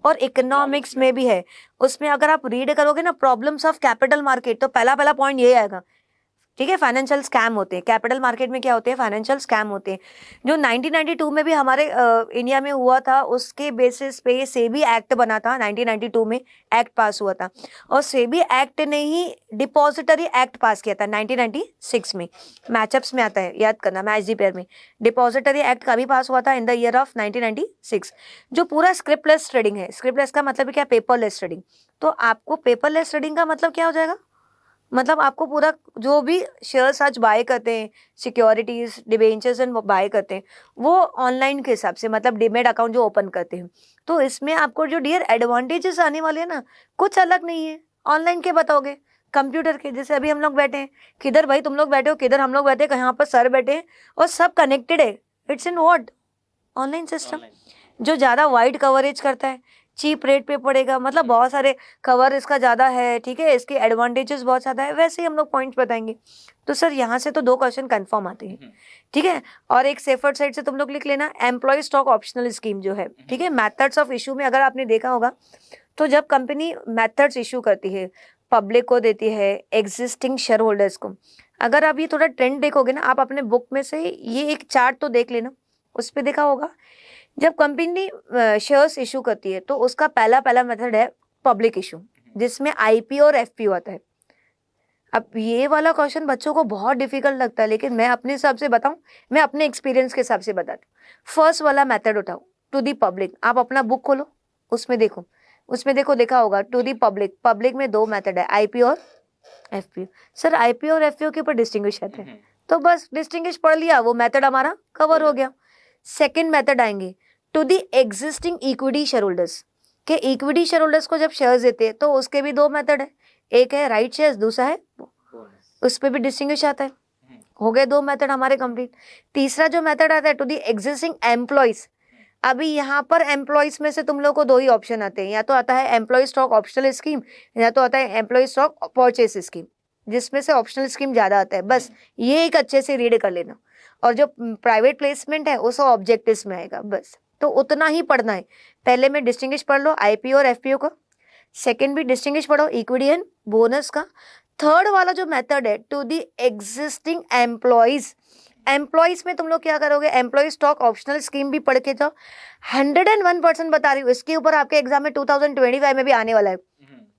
और इकोनॉमिक्स में भी है, उसमें अगर आप रीड करोगे ना प्रॉब्लम्स ऑफ कैपिटल मार्केट, तो पहला पॉइंट ये आएगा, ठीक है, फाइनेंशियल स्कैम होते हैं। कैपिटल मार्केट में क्या होते हैं, फाइनेंशियल स्कैम होते हैं। जो 1992 में भी हमारे इंडिया में हुआ था, उसके बेसिस पे सेबी एक्ट बना था। 1992 में एक्ट पास हुआ था, और सेबी एक्ट ने ही डिपॉजिटरी एक्ट पास किया था 1996 में। मैचअप्स में आता है, याद करना, मैच दी पेयर में डिपॉजिटरी एक्ट कभी पास हुआ था, इन द ईयर ऑफ 1996। जो पूरा स्क्रिप्टलेस ट्रेडिंग है, स्क्रिप्टलेस का मतलब क्या, पेपरलेस ट्रेडिंग। तो आपको पेपरलेस ट्रेडिंग का मतलब क्या हो जाएगा, मतलब आपको पूरा जो भी शेयर्स आज बाय करते हैं, सिक्योरिटीज डिबेंचर्स एंड बाय करते हैं, वो ऑनलाइन के हिसाब से, मतलब डीमेट अकाउंट जो ओपन करते हैं। तो इसमें आपको जो डियर एडवांटेजेस आने वाले हैं ना, कुछ अलग नहीं है, ऑनलाइन के बताओगे, कंप्यूटर के। जैसे अभी हम लोग बैठे हैं, किधर भाई तुम लोग बैठे हो, किधर हम लोग बैठे हैं, कहाँ पर सर बैठे हैं, और सब कनेक्टेड है। It's in what, online system, जो ज़्यादा वाइड कवरेज करता है, चीप रेट पे पड़ेगा, मतलब बहुत सारे कवर इसका ज़्यादा है, ठीक है, इसके एडवांटेजेस बहुत ज़्यादा है, वैसे ही हम लोग पॉइंट्स बताएंगे। तो सर यहाँ से तो 2 क्वेश्चन कंफर्म आते हैं, ठीक है। और एक सेफर्ड साइड से तुम लोग लिख लेना, एम्प्लॉय स्टॉक ऑप्शनल स्कीम जो है, ठीक है। मेथड्स ऑफ इशू में अगर आपने देखा होगा, तो जब कंपनी मेथड्स इशू करती है, पब्लिक को देती है, एग्जिस्टिंग शेयर होल्डर्स को, अगर आप ये थोड़ा ट्रेंड देखोगे ना, आप अपने बुक में से ये एक चार्ट तो देख लेना, उस पर देखा होगा, जब कंपनी शेयर्स इशू करती है तो उसका पहला मेथड है पब्लिक इशू, जिसमें आईपीओ और एफपीओ आता है। अब ये वाला क्वेश्चन बच्चों को बहुत डिफिकल्ट लगता है, लेकिन मैं अपने हिसाब से बताऊं, मैं अपने एक्सपीरियंस के हिसाब से बताती हूँ। फर्स्ट वाला मेथड उठाओ, टू दी पब्लिक। आप अपना बुक खोलो, उसमें देखो देखा होगा, टू दी पब्लिक। पब्लिक में 2 मेथड है, आईपीओ और एफपीओ। सर आईपीओ और एफपीओ के ऊपर डिस्टिंग्विश आता है, तो बस डिस्टिंग्विश पढ़ लिया, वो मेथड हमारा कवर हो गया। सेकेंड मेथड आएंगे, to the existing equity share holders, के इक्विटी शेयर होल्डर्स को जब शेयर्स देते हैं तो उसके भी 2 मेथड है, एक है राइट शेयर्स, दूसरा है उस पर भी डिस्टिंग्विश आता है। हो गए 2 मेथड हमारे कंप्लीट। तीसरा जो मेथड आता है, टू दी एग्जिस्टिंग एम्प्लॉयज। अभी यहाँ पर एम्प्लॉयज में से तुम लोग को 2 ही ऑप्शन आते हैं, या तो आता है एम्प्लॉय स्टॉक ऑप्शनल स्कीम, या तो आता है एम्प्लॉय स्टॉक परचेस स्कीम, जिसमें से ऑप्शनल स्कीम ज़्यादा आता है। बस ये एक अच्छे से रीड कर लेना, और जो प्राइवेट प्लेसमेंट है उसको ऑब्जेक्टिव्स में आएगा, बस तो उतना ही पढ़ना है। पहले में डिस्टिंग्विश पढ़ लो आईपीओ और एफपीओ का, सेकंड भी डिस्टिंग्विश पढ़ो इक्विटी एंड बोनस का। थर्ड वाला जो मेथड है, to the existing employees. Employees में तुम लोग क्या करोगे, एम्प्लॉय स्टॉक ऑप्शनल स्कीम भी पढ़ के जाओ। 101% बता रही हूँ, इसके ऊपर आपके एग्जाम में 2025 में भी आने वाला है,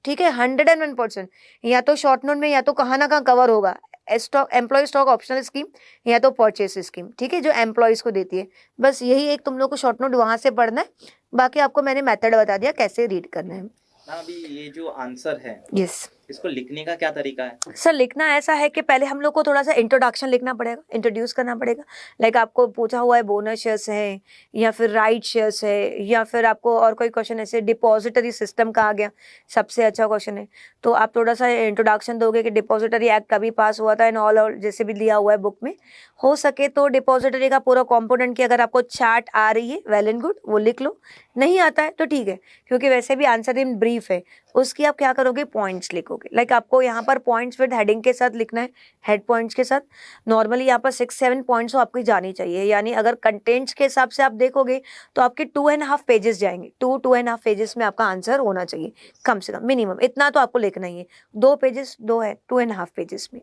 ठीक है। 101%, या तो शॉर्ट नोट में या तो कहाँ ना कहाँ कवर होगा, stock employ stock optional scheme या तो परचेस स्कीम, ठीक है, जो एम्प्लॉयज को देती है। बस यही एक तुम लोग को शॉर्ट नोट वहां से पढ़ना है, बाकी आपको मैंने मेथड बता दिया कैसे रीड करना है। अभी ये जो आंसर है, यस, इसको लिखने का क्या तरीका है? सर लिखना ऐसा है कि पहले हम लोग को थोड़ा सा इंट्रोडक्शन लिखना पड़ेगा, इंट्रोड्यूस करना पड़ेगा। लाइक आपको पूछा हुआ है बोनस शेयर्स है, या फिर राइट शेयर्स है, या फिर आपको और कोई क्वेश्चन ऐसे डिपॉजिटरी सिस्टम का आ गया, सबसे अच्छा क्वेश्चन है। तो आप थोड़ा सा इंट्रोडक्शन दोगे कि डिपॉजिटरी एक्ट कभी पास हुआ था एंड ऑल, और जैसे भी दिया हुआ है बुक में। हो सके तो डिपॉजिटरी का पूरा कॉम्पोनेंट की अगर आपको चार्ट आ रही है, वेल एंड गुड, वो लिख लो। नहीं आता है तो ठीक है, क्योंकि वैसे भी आंसर इन ब्रीफ है, उसकी आप क्या करोगे, पॉइंट्स लिखोगे। लिखोगे, लाइक आपको यहाँ पर पॉइंट्स विद हेडिंग के साथ लिखना है, हेड पॉइंट्स के साथ। नॉर्मली यहाँ पर 6-7 पॉइंट्स तो आपकी जानी चाहिए, यानी अगर कंटेंट्स के हिसाब से आप देखोगे तो आपके 2.5 पेजेस जाएंगे, 2.5 पेजेस में आपका आंसर होना चाहिए कम से कम, मिनिमम इतना तो आपको लिखना ही है। 2 पेजेस 2.5 पेजेस में,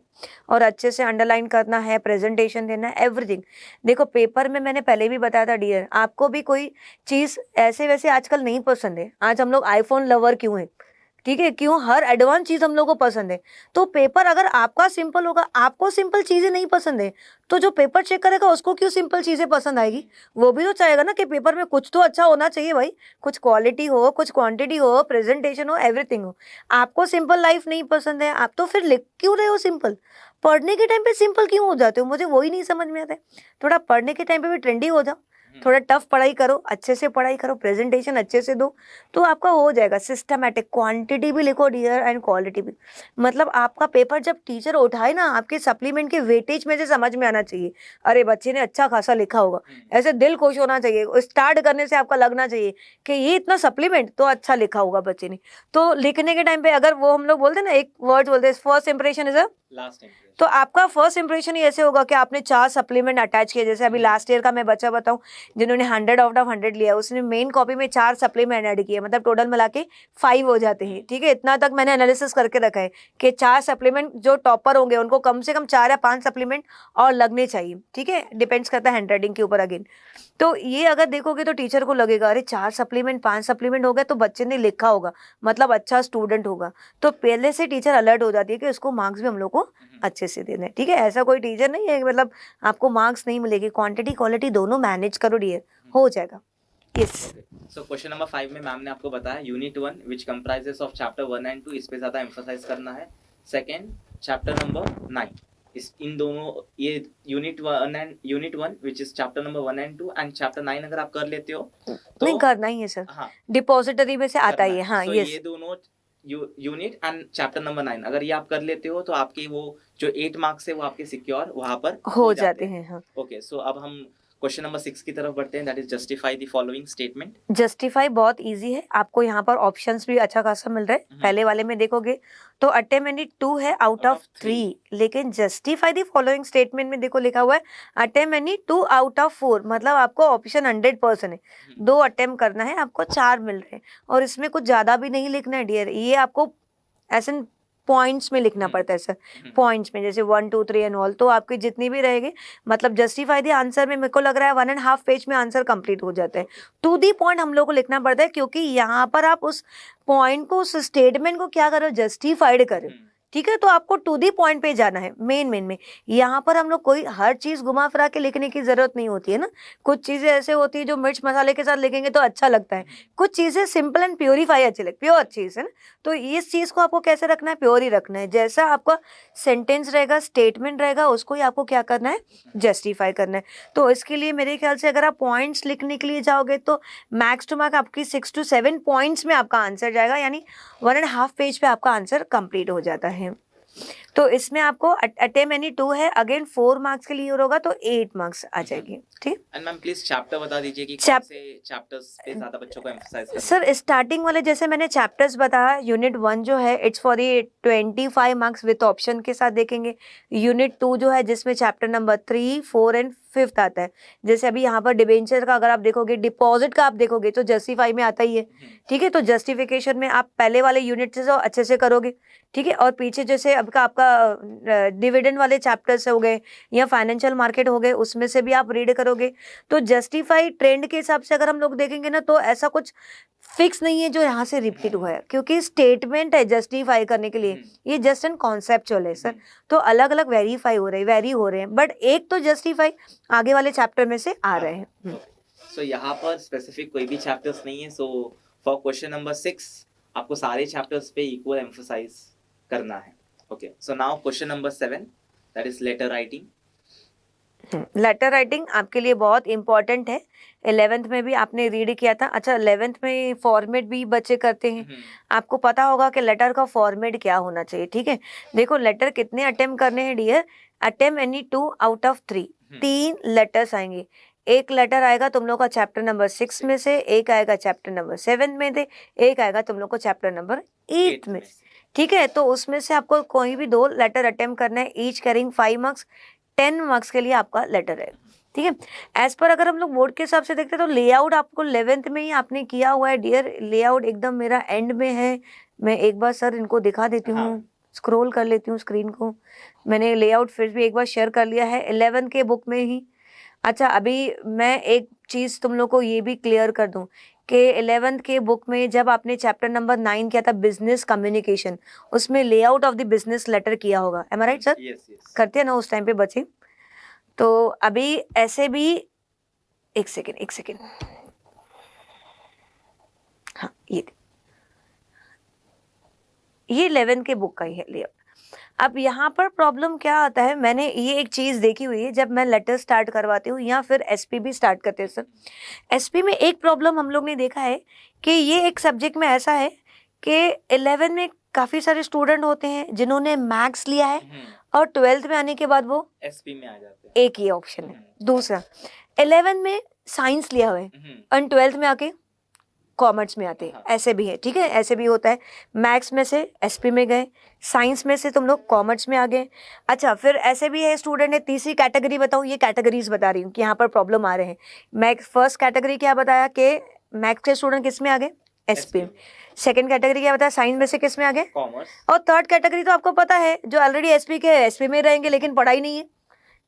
और अच्छे से अंडरलाइन करना है, प्रेजेंटेशन देना है, एवरीथिंग। देखो पेपर में मैंने पहले भी बताया था डियर, आपको भी कोई चीज़ ऐसे वैसे आजकल नहीं पसंद है। आज हम लोग आईफोन लवर क्यों है, ठीक है, क्यों, हर एडवांस चीज़ हम लोग को पसंद है। तो पेपर अगर आपका सिंपल होगा, आपको सिंपल चीज़ें नहीं पसंद है, तो जो पेपर चेक करेगा उसको क्यों सिंपल चीज़ें पसंद आएगी? वो भी तो चाहेगा ना कि पेपर में कुछ तो अच्छा होना चाहिए भाई, कुछ क्वालिटी हो, कुछ क्वांटिटी हो, प्रेजेंटेशन हो, एवरीथिंग हो। आपको सिंपल लाइफ नहीं पसंद है, आप तो फिर लिख क्यों रहे हो सिंपल? पढ़ने के टाइम पे सिंपल क्यों हो जाते हो? मुझे वही नहीं समझ में आता है। थोड़ा पढ़ने के टाइम पे भी ट्रेंडी हो जाओ, थोड़ा टफ पढ़ाई करो, अच्छे से पढ़ाई करो, प्रेजेंटेशन अच्छे से दो, तो आपका हो जाएगा सिस्टमैटिक। क्वांटिटी भी लिखो डियर एंड क्वालिटी भी, मतलब आपका पेपर जब टीचर उठाए ना, आपके सप्लीमेंट के वेटेज में से समझ में आना चाहिए, अरे बच्चे ने अच्छा खासा लिखा होगा, ऐसे दिल खुश होना चाहिए। स्टार्ट करने से आपका लगना चाहिए कि ये इतना सप्लीमेंट तो अच्छा लिखा होगा बच्चे ने। तो लिखने के टाइम पे अगर वो हम लोग बोलते हैं ना, एक वर्ड बोलते हैं, first impression is a last impression, तो आपका फर्स्ट इंप्रेशन ही ऐसे होगा कि आपने 4 सप्लीमेंट अटैच किए। जैसे अभी लास्ट ईयर का मैं बच्चा बताऊं, जिन्होंने 100 आउट ऑफ 100 लिया, उसने मेन कॉपी में 4 सप्लीमेंट ऐड किए, मतलब टोटल मिला के 5 हो जाते हैं, ठीक है। इतना तक मैंने एनालिसिस करके रखा है कि 4 सप्लीमेंट जो टॉपर होंगे उनको कम से कम 4 या 5 सप्लीमेंट और लगने चाहिए, ठीक है। डिपेंड्स करता है हैंडराइटिंग के ऊपर अगेन। तो ये अगर देखोगे तो टीचर को लगेगा अरे 4 सप्लीमेंट 5 सप्लीमेंट हो गए तो बच्चे ने लिखा होगा, मतलब अच्छा स्टूडेंट होगा। तो पहले से टीचर अलर्ट हो जाती है कि उसको मार्क्स भी हम लोग को अच्छे से देने, ठीक है। ऐसा कोई टीचर नहीं है कि मतलब आपको मार्क्स नहीं मिलेगी, क्वांटिटी क्वालिटी दोनों मैनेज करो डियर, हो जाएगा। यस। सो क्वेश्चन नंबर 5 में मैम ने आपको बताया unit 1 which comprises of chapter 1 and 2, इस पे ज़्यादा एम्फसाइज करना है। सेकंड चैप्टर नंबर 9, इस इन दोनों, ये unit 1 which is chapter number 1 and 2 and chapter 9 अगर आप कर लेते हो तो नहीं करना ही है सर, हाँ डिपॉजिटरी में से आता ही है। हाँ so यस, ये दोनों यूनिट एंड चैप्टर नंबर 9 अगर ये आप कर लेते हो तो आपके वो जो 8 मार्क्स है वो आपके सिक्योर वहां पर हो जाते हैं। हाँ, ओके, सो अब हम क्वेश्चन नंबर 6 की तरफ बढ़ते हैं, that is justify the following statement. Justify बहुत इजी है, आपको यहाँ पर ऑप्शंस भी अच्छा खासा मिल रहा है। पहले वाले में देखोगे तो अटेम्प्ट 2 है आउट ऑफ 3, लेकिन जस्टिफाई द फॉलोइंग स्टेटमेंट में देखो लिखा हुआ है अटेम्प्ट 2 आउट ऑफ 4, मतलब आपको ऑप्शन 100% है। 2 अटेम्प्ट करना है, आपको 4 मिल रहे हैं, और इसमें कुछ ज्यादा भी नहीं लिखना है डियर, ये आपको ऐसे पॉइंट्स में लिखना पड़ता है सर, पॉइंट्स में, जैसे 1 2 3 एंड ऑल। तो आपके जितनी भी रहेगी, मतलब जस्टिफाई द आंसर में मेरे को लग रहा है 1.5 पेज में आंसर कंप्लीट हो जाता है। टू दी पॉइंट हम लोग को लिखना पड़ता है, क्योंकि यहाँ पर आप उस पॉइंट को, उस स्टेटमेंट को क्या करो, जस्टिफाइड करो, ठीक है। तो आपको टू दी पॉइंट पे जाना है, मेन में। यहाँ पर हम लोग कोई हर चीज घुमा फिरा के लिखने की जरूरत नहीं होती है ना। कुछ चीजें ऐसे होती है जो मिर्च मसाले के साथ लिखेंगे तो अच्छा लगता है, कुछ चीजें सिंपल एंड प्योरीफाई अच्छी लगती, प्योर चीज है ना। तो इस चीज को आपको कैसे रखना है, प्योर ही रखना है। जैसा आपका सेंटेंस रहेगा, स्टेटमेंट रहेगा, उसको ही आपको क्या करना है, जस्टिफाई करना है। तो इसके लिए मेरे ख्याल से अगर आप पॉइंट्स लिखने के लिए जाओगे तो मैक्स टू मैक्स आपकी 6 to 7 पॉइंट्स में आपका आंसर जाएगा, यानी 1.5 पेज पे आपका आंसर कंप्लीट हो जाता है। तो इसमें आपको अटेम्प्ट 2 है, अगेन 4 मार्क्स के लिए होगा तो 8 मार्क्स आ जाएगी, ठीक। एंड मैम प्लीज चैप्टर बता दीजिए कि कौन से चैप्टर्स पे ज्यादा बच्चों को एम्फसाइज करना है। सर स्टार्टिंग वाले जैसे मैंने चैप्टर्स बताया, यूनिट 1 जो है it's for the 25 marks with option के साथ देखेंगे। यूनिट 2 जो है जिसमें चैप्टर नंबर 3 4 एंड 5 आता है। जैसे अभी यहाँ पर डिबेंचर का अगर आप देखोगे, डिपॉजिट का आप देखोगे तो जस्टिफाई में आता ही है, ठीक है। तो जस्टिफिकेशन में आप पहले वाले यूनिट से अच्छे से करोगे, ठीक है। और पीछे जैसे अब का आपका डिविडेंड वाले चैप्टर्स हो गए या फाइनेंशियल मार्केट हो गए, उसमें से भी आप रीड करोगे। तो जस्टिफाई ट्रेंड के हिसाब से अगर हम लोग देखेंगे ना, तो ऐसा कुछ फिक्स नहीं है जो यहाँ से रिपीट हुआ है, क्योंकि स्टेटमेंट है जस्टिफाई करने के लिए, ये जस्ट एंड कॉन्सेप्चुअल है सर। तो अलग अलग वेरी हो रहे हैं, बट एक तो जस्टिफाई आगे वाले चैप्टर में से आ रहे हैं। सो यहाँ पर स्पेसिफिक कोई भी चैप्टर्स नहीं है। सो फॉर क्वेश्चन नंबर 6 आपको सारे चैप्टर्स पे इक्वल एम्फसाइज करना है। Okay, so now question number 7 that is letter writing. Letter writing आपके लिए बहुत इंपॉर्टेंट है। 11th में भी आपने रीड किया था। अच्छा, 11th में फॉर्मेट भी बच्चे करते हैं, आपको पता होगा कि लेटर का फॉर्मेट क्या होना चाहिए, ठीक है। देखो लेटर कितने अटेम्प्ट करने हैं dear, attempt 2 out of 3, 3 letters आएंगे। एक लेटर आएगा तुम लोग का चैप्टर नंबर 6 में से, एक आएगा चैप्टर नंबर 7 में से, एक आएगा तुम लोग को चैप्टर नंबर 8 में से, ठीक है, तो उसमें से आपको कोई भी 2 लेटर अटेम्प्ट करना है, ईच कैरिंग 5 मार्क्स, 10 मार्क्स के लिए आपका लेटर है, ठीक है। एज पर अगर हम लोग बोर्ड के हिसाब से देखते हैं तो लेआउट आपको 11th में ही आपने किया हुआ है डियर, लेआउट एकदम मेरा एंड में है। मैं एक बार सर इनको दिखा देती हूँ, हाँ। स्क्रॉल कर लेती हूँ स्क्रीन को। मैंने लेआउट फिर भी एक बार शेयर कर लिया है 11 के बुक में ही। अच्छा, अभी मैं एक चीज़ तुम लोग को ये भी क्लियर कर दूं कि 11th के बुक में जब आपने चैप्टर नंबर 9 किया था बिजनेस कम्युनिकेशन, उसमें layout of the business letter किया होगा, am I right sir? Yes yes. करते हैं ना उस टाइम पे बच्चे। तो अभी ऐसे भी एक सेकेंड, हाँ ये 11 के बुक का ही है लेआउट। अब यहाँ पर प्रॉब्लम क्या आता है, मैंने ये एक चीज़ देखी हुई है जब मैं लेटर स्टार्ट करवाती हूँ या फिर एसपी भी स्टार्ट करते हैं सर। एसपी में एक प्रॉब्लम हम लोग ने देखा है कि ये एक सब्जेक्ट में ऐसा है कि 11 में काफ़ी सारे स्टूडेंट होते हैं जिन्होंने मैथ्स लिया है और 12th में आने के बाद वो एसपी में आ जाते हैं। एक ही ऑप्शन है। दूसरा 11 में साइंस लिया हुआ है और 12th में आके कॉमर्स में आते हैं, ऐसे भी है, ठीक है, ऐसे भी होता है। मैथ्स में से एसपी में गए, साइंस में से तुम लोग कॉमर्स में आ गए। अच्छा, फिर ऐसे भी है स्टूडेंट ने तीसरी कैटेगरी बताऊँ, ये कैटेगरीज बता रही हूँ कि यहाँ पर प्रॉब्लम आ रहे हैं। मैथ्स फर्स्ट कैटेगरी क्या बताया कि मैथ्स के स्टूडेंट किस में आ गए, एसपी में। सेकेंड कैटेगरी क्या बताया, साइंस में से किस में आ गए, कॉमर्स। और थर्ड कैटेगरी तो आपको पता है जो ऑलरेडी एसपी के एसपी में रहेंगे लेकिन पढ़ाई नहीं है,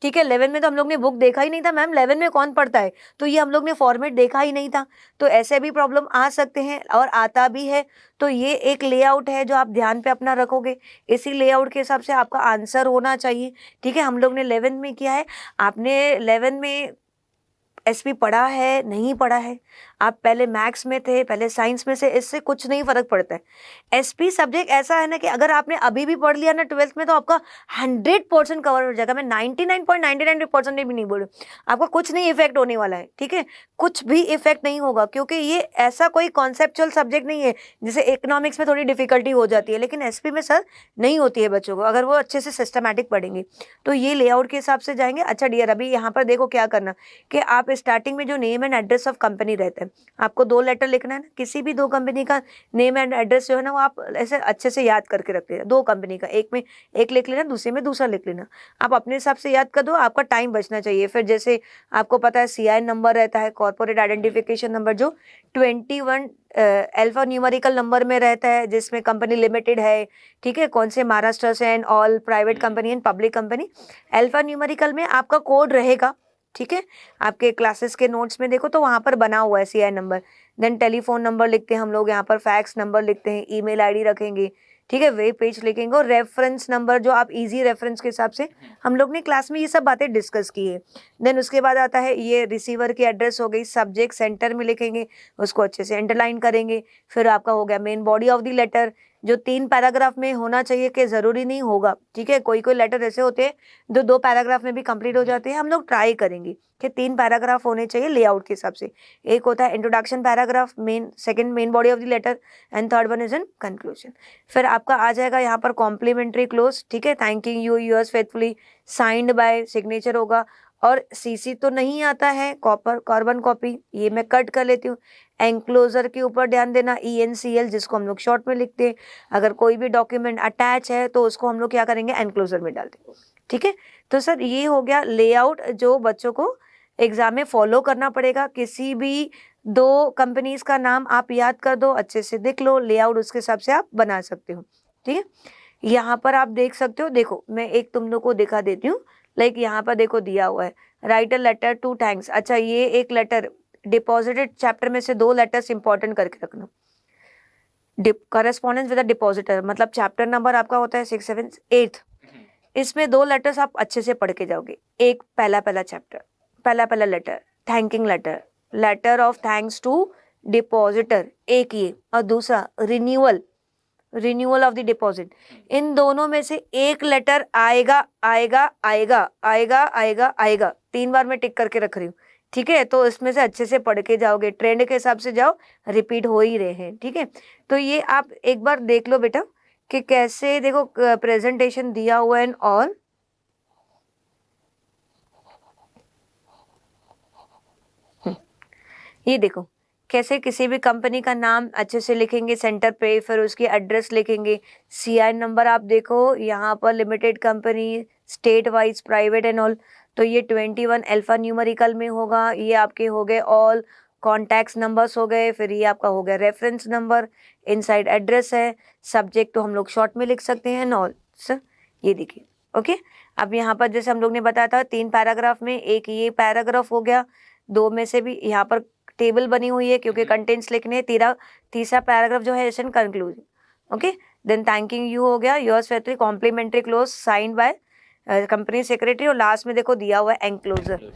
ठीक है। 11 में तो हम लोग ने बुक देखा ही नहीं था मैम, 11 में कौन पढ़ता है, तो ये हम लोग ने फॉर्मेट देखा ही नहीं था। तो ऐसे भी प्रॉब्लम आ सकते हैं और आता भी है। तो ये एक लेआउट है जो आप ध्यान पे अपना रखोगे, इसी लेआउट के हिसाब से आपका आंसर होना चाहिए, ठीक है। हम लोग ने 11 में किया है, आपने 11 में एसपी पढ़ा है नहीं पढ़ा है, आप पहले मैथ्स में थे पहले साइंस में से, इससे कुछ नहीं फर्क पड़ता है। एसपी सब्जेक्ट ऐसा है ना कि अगर आपने अभी भी पढ़ लिया ना 12th में तो आपका 100% कवर हो जाएगा। मैं 99.99% भी नहीं बोल रही, आपका कुछ नहीं इफेक्ट होने वाला है, ठीक है, कुछ भी इफेक्ट नहीं होगा, क्योंकि ये ऐसा कोई कॉन्सेप्चुअल सब्जेक्ट नहीं है जैसे इकोनॉमिक्स में थोड़ी डिफिकल्टी हो जाती है, लेकिन एसपी में सर नहीं होती है बच्चों को, अगर वो अच्छे से सिस्टमैटिक पढ़ेंगे तो ये लेआउट के हिसाब से जाएंगे। अच्छा डियर, अभी यहाँ पर देखो क्या करना कि आप स्टार्टिंग में जो name and address of company रहता है, आपको 2 लेटर लिखना है ना, किसी भी 2 कंपनी का नेम एंड एड्रेस जो है ना वो आप ऐसे अच्छे से याद करके रख लेना। 2 कंपनी का, एक में एक लिख लेना, दूसरे में दूसरा लिख लेना, आप अपने हिसाब से याद कर दो, आपका टाइम बचना चाहिए। फिर जैसे आपको पता है CI नंबर रहता है, कॉर्पोरेट आइडेंटिफिकेशन नंबर, जो 21 अल्फा न्यूमेरिकल नंबर में रहता है, जिसमें कंपनी लिमिटेड है, ठीक है, कौन से महाराष्ट्र से and all private company and public company, alpha numerical में आपका कोड रहेगा, ठीक है। आपके क्लासेस के नोट्स में देखो तो वहाँ पर बना हुआ है CI नंबर। देन टेलीफोन नंबर लिखते हैं हम लोग, यहाँ पर फैक्स नंबर लिखते हैं, ईमेल आईडी रखेंगे, ठीक है, वेब पेज लिखेंगे, और रेफरेंस नंबर जो आप इजी रेफरेंस के हिसाब से, हम लोग ने क्लास में ये सब बातें डिस्कस की है। देन उसके बाद आता है ये रिसीवर की एड्रेस हो गई, सब्जेक्ट सेंटर में लिखेंगे, उसको अच्छे से अंडरलाइन करेंगे। फिर आपका हो गया main body of the letter, जो 3 पैराग्राफ में होना चाहिए कि ज़रूरी नहीं होगा, ठीक है, कोई कोई लेटर ऐसे होते हैं जो 2 पैराग्राफ में भी कंप्लीट हो जाते हैं। हम लोग ट्राई करेंगे कि 3 पैराग्राफ होने चाहिए लेआउट के हिसाब से। एक होता है introduction paragraph, main, second main body of the letter, and third one is in conclusion. फिर आपका आ जाएगा यहाँ पर कॉम्प्लीमेंट्री क्लोज, ठीक है, thanking you yours faithfully, signed by, signature होगा, और सीसी तो नहीं आता है, कार्बन कॉपी, ये मैं कट कर लेती हूँ। एंक्लोजर के ऊपर ध्यान देना, ENCL जिसको हम लोग शॉर्ट में लिखते हैं। अगर कोई भी डॉक्यूमेंट अटैच है तो उसको हम लोग क्या करेंगे, एंक्लोजर में डाल देंगे, ठीक है। तो सर ये हो गया लेआउट जो बच्चों को एग्जाम में फॉलो करना पड़ेगा। किसी भी 2 कंपनीज का नाम आप याद कर दो, अच्छे से देख लो, लेआउट उसके हिसाब से आप बना सकते हो, ठीक है। यहाँ पर आप देख सकते हो, देखो मैं एक तुम लोग को दिखा देती हूँ, लाइक यहाँ पर देखो दिया हुआ है, write a letter to thanks. अच्छा, ये एक लेटर डिपॉजिटेड चैप्टर में से 2 लेटर्स इंपॉर्टेंट करके रखना। करस्पॉन्डेंस विद डिपॉजिटर मतलब चैप्टर नंबर आपका होता है 6, 7, 8, इसमें 2 लेटर्स आप अच्छे से पढ़ के जाओगे। एक पहला चैप्टर, पहला letter thanking letter, letter of thanks to depositor, एक ये, और दूसरा रिन्यूअल ऑफ द डिपॉजिट। इन दोनों में से एक लेटर आएगा आएगा आएगा आएगा आएगा आएगा, 3 बार मैं टिक करके रख रही हूँ, ठीक है। तो इसमें से अच्छे से पढ़ के जाओगे, ट्रेंड के हिसाब से जाओ, रिपीट हो ही रहे हैं, ठीक है। तो ये आप एक बार देख लो बेटा कि कैसे, देखो प्रेजेंटेशन दिया हुआ एंड ऑल, ये देखो कैसे किसी भी कंपनी का नाम अच्छे से लिखेंगे सेंटर पे, फिर उसकी एड्रेस लिखेंगे, CI नंबर आप देखो यहाँ पर limited company, state wise, private and all, तो ये 21 अल्फा न्यूमेरिकल में होगा। ये आपके हो गए ऑल कॉन्टैक्ट्स नंबर्स हो गए, फिर ये आपका हो गया रेफरेंस नंबर, इनसाइड एड्रेस है, सब्जेक्ट तो हम लोग शॉर्ट में लिख सकते हैं ऑल सर। ये देखिए ओके। अब यहाँ पर जैसे हम लोग ने बताया था 3 पैराग्राफ में, एक ये पैराग्राफ हो गया, 2 में से भी यहाँ पर टेबल बनी हुई है क्योंकि कंटेंट्स लिखने। तीसरा पैराग्राफ जो है एशन conclusion, okay. Then thanking you हो गया, yours faithfully complimentary close signed by company secretary, और लास्ट में देखो दिया हुआ है एंक्लोजर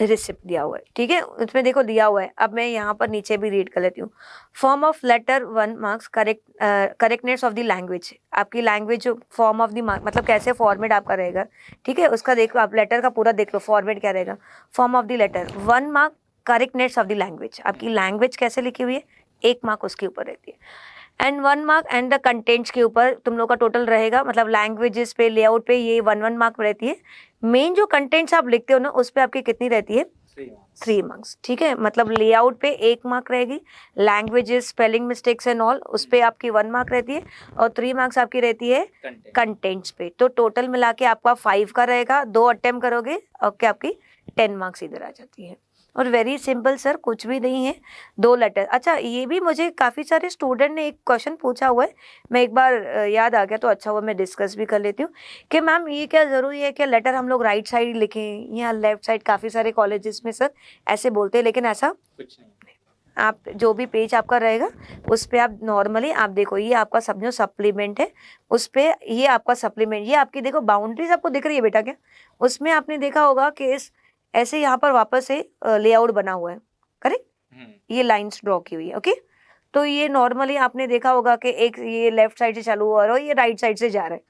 रिसिप्ट दिया हुआ है, ठीक है, उसमें देखो दिया हुआ है। अब मैं यहाँ पर नीचे भी रीड कर लेती हूँ। Form of letter 1 marks, correctness of the language, आपकी language form of the mark मतलब कैसे फॉर्मेट आपका रहेगा, ठीक है, उसका देख लो आप, लेटर का पूरा देख लो फॉर्मेट क्या रहेगा। Form of the letter 1 mark, correctness of the language, आपकी लैंग्वेज कैसे लिखी हुई है 1 मार्क उसके ऊपर रहती है। And 1 mark and the contents के ऊपर तुम लोग का टोटल रहेगा, मतलब लैंग्वेजेस पे, लेआउट पे ये 1 मार्क रहती है। मेन जो कंटेंट्स आप लिखते हो ना उस पे आपकी कितनी रहती है 3 मार्क्स, ठीक है, मतलब लेआउट पे 1 मार्क रहेगी, languages, spelling mistakes and all उस पे आपकी 1 मार्क रहती है, और 3 मार्क्स आपकी रहती है कंटेंट्स पे। तो टोटल मिला के आपका 5 का रहेगा, 2 अटेम्प्ट करोगे और क्या आपकी 10 मार्क्स इधर आ जाती है। और वेरी सिंपल सर, कुछ भी नहीं है, 2 लेटर। अच्छा ये भी मुझे काफ़ी सारे स्टूडेंट ने एक क्वेश्चन पूछा हुआ है, मैं एक बार याद आ गया तो अच्छा हुआ मैं डिस्कस भी कर लेती हूँ कि मैम ये क्या ज़रूरी है कि लेटर हम लोग राइट साइड लिखें या लेफ्ट साइड। काफ़ी सारे कॉलेजेस में सर ऐसे बोलते हैं, लेकिन ऐसा कुछ नहीं। आप जो भी पेज आपका रहेगा उस पर आप नॉर्मली आप देखो, ये आपका समझो सप्लीमेंट है, उस पर ये आपका सप्लीमेंट, ये आपकी देखो बाउंड्रीज आपको दिख रही है बेटा क्या, उसमें आपने देखा होगा कि इस ऐसे यहाँ पर वापस से लेआउट बना हुआ है, करेक्ट, ये लाइंस ड्रॉ की हुई है, ओके। तो ये नॉर्मली आपने देखा होगा कि एक ये लेफ्ट साइड से चालू हुआ और ये राइट साइड से जा रहा है,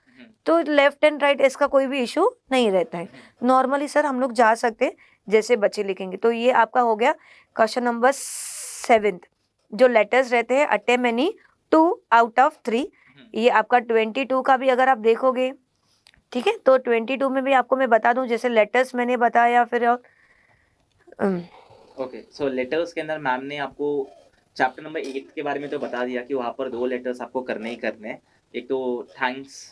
तो लेफ्ट एंड राइट इसका कोई भी इशू नहीं रहता है, नॉर्मली सर हम लोग जा सकते हैं जैसे बच्चे लिखेंगे। तो ये आपका हो गया क्वेश्चन नंबर 7, जो लेटर्स रहते हैं अटेम्प्ट एनी 2 आउट ऑफ 3। ये आपका 22 का भी अगर आप देखोगे, ठीक है, तो 22 में भी आपको मैं बता दूं, जैसे लेटर्स मैंने बताया, फिर और ओके, सो लेटर्स के अंदर मैम ने आपको चैप्टर नंबर 8 के बारे में तो बता दिया कि वहाँ पर 2 लेटर्स आपको करने ही करने हैं। एक तो थैंक्स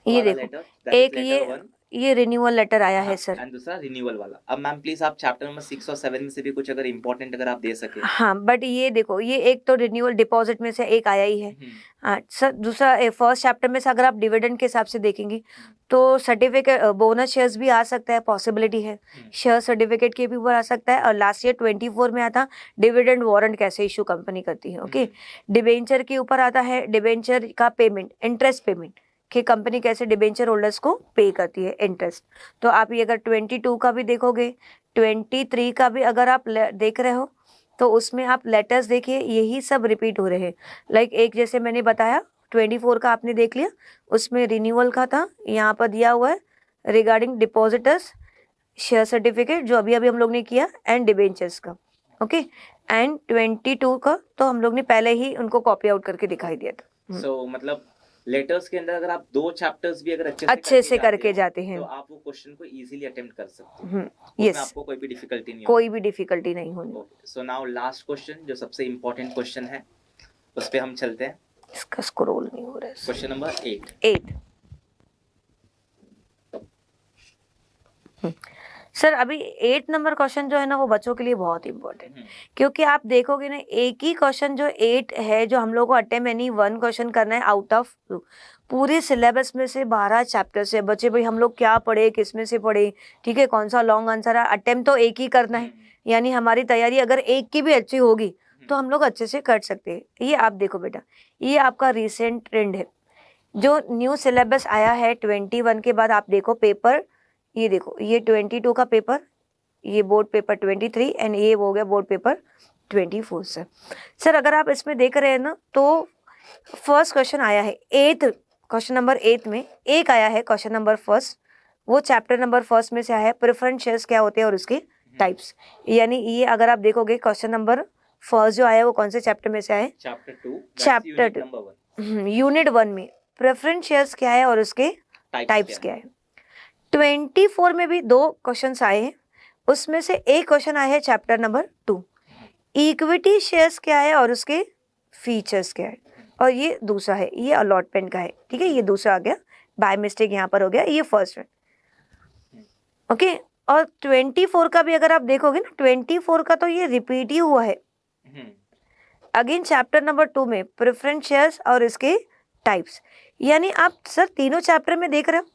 ये वाला देखो, लेटर, एक ये रिन्यूअल लेटर आया है सर, एंड दूसरा रिन्यूअल वाला। अब मैम प्लीज आप चैप्टर नंबर 6 और 7 में से भी कुछ अगर इंपॉर्टेंट अगर आप दे सके। हाँ, बट ये देखो, ये एक तो रिन्यूअल डिपॉजिट में से एक आया ही है। हाँ सर, दूसरा फर्स्ट चैप्टर में से अगर आप डिविडेंड के हिसाब से देखेंगी तो सर्टिफिकेट बोनस शेयर्स भी आ सकता है, पॉसिबिलिटी है, शेयर सर्टिफिकेट के भी ऊपर आ सकता है। और लास्ट ईयर 24 में आता डिविडेंड वारंट कैसे इशू कंपनी करती है, ओके। डिबेंचर के ऊपर आता है डिबेंचर का पेमेंट, इंटरेस्ट पेमेंट कि कंपनी कैसे डिबेंचर होल्डर्स को पे करती है इंटरेस्ट। तो आप ये अगर 22 का भी देखोगे, 23 का भी अगर आप देख रहे हो तो उसमें आप लेटर्स देखिए, यही सब रिपीट हो रहे हैं। लाइक एक जैसे मैंने बताया 24 का आपने देख लिया, उसमें रिन्यूअल का था, यहाँ पर दिया हुआ है रिगार्डिंग डिपॉजिटर्स शेयर सर्टिफिकेट जो अभी अभी हम लोग ने किया, एंड डिबेंचर्स का, ओके। एंड 22 का तो हम लोग ने पहले ही उनको कॉपी आउट करके दिखाई दिया था। सो मतलब लेटर्स के अंदर अगर आप 2 चैप्टर्स भी अगर अच्छे से करके जाते हैं तो आप वो क्वेश्चन को इजीली अटेम्प्ट कर सकते हो, यस, उसमें आपको कोई भी डिफिकल्टी नहीं कोई भी डिफिकल्टी नहीं होगी। होगी। सो नाउ लास्ट क्वेश्चन जो सबसे इम्पोर्टेंट क्वेश्चन है उस पे हम चलते हैं। इसका स्क्रॉल नहीं हो रहा है। क्वेश्चन नंबर 8 सर अभी 8 नंबर क्वेश्चन जो है ना वो बच्चों के लिए बहुत इंपॉर्टेंट, क्योंकि आप देखोगे ना एक ही क्वेश्चन जो 8 है जो हम लोग को अटेम्प्ट एनी 1 क्वेश्चन करना है आउट ऑफ 2। पूरे सिलेबस में से 12 चैप्टर से बच्चे भाई हम लोग क्या पढ़े, किस में से पढ़े, ठीक है, कौन सा लॉन्ग आंसर है, अटेम्प्ट तो एक ही करना है। यानी हमारी तैयारी अगर एक की भी अच्छी होगी तो हम लोग अच्छे से कर सकते हैं। ये आप देखो बेटा, ये आपका रिसेंट ट्रेंड है, जो न्यू सिलेबस आया है 21 के बाद। आप देखो पेपर, ये देखो ये 22 का पेपर, ये बोर्ड पेपर 23 एंड ये हो गया बोर्ड पेपर 24 सर। सर अगर आप इसमें देख रहे हैं ना तो फर्स्ट क्वेश्चन आया है 8, क्वेश्चन नंबर 8 में एक आया है क्वेश्चन नंबर 1, वो चैप्टर नंबर 1 में से आया है, प्रेफरेंस शेयर्स क्या होते हैं और उसके टाइप्स। यानी ये अगर आप देखोगे क्वेश्चन नंबर 1 जो आया है वो कौन से चैप्टर में से आया है, चैप्टर 2 यूनिट 1 में प्रेफरेंस शेयर्स क्या है और उसके टाइप्स क्या है। 24 में भी 2 क्वेश्चंस आए हैं, उसमें से एक क्वेश्चन आया है चैप्टर नंबर 2, इक्विटी शेयर्स क्या है और उसके फीचर्स क्या है, और ये दूसरा है, ये अलॉटमेंट का है, ठीक है, ये दूसरा आ गया, बाय मिस्टेक यहाँ पर हो गया, ये फर्स्ट है, ओके। और 24 का भी अगर आप देखोगे ना, 24 का तो ये रिपीट ही हुआ है अगेन चैप्टर नंबर 2 में, प्रेफरेंस शेयर्स और इसके टाइप्स। यानी आप सर तीनों चैप्टर में देख रहे हो,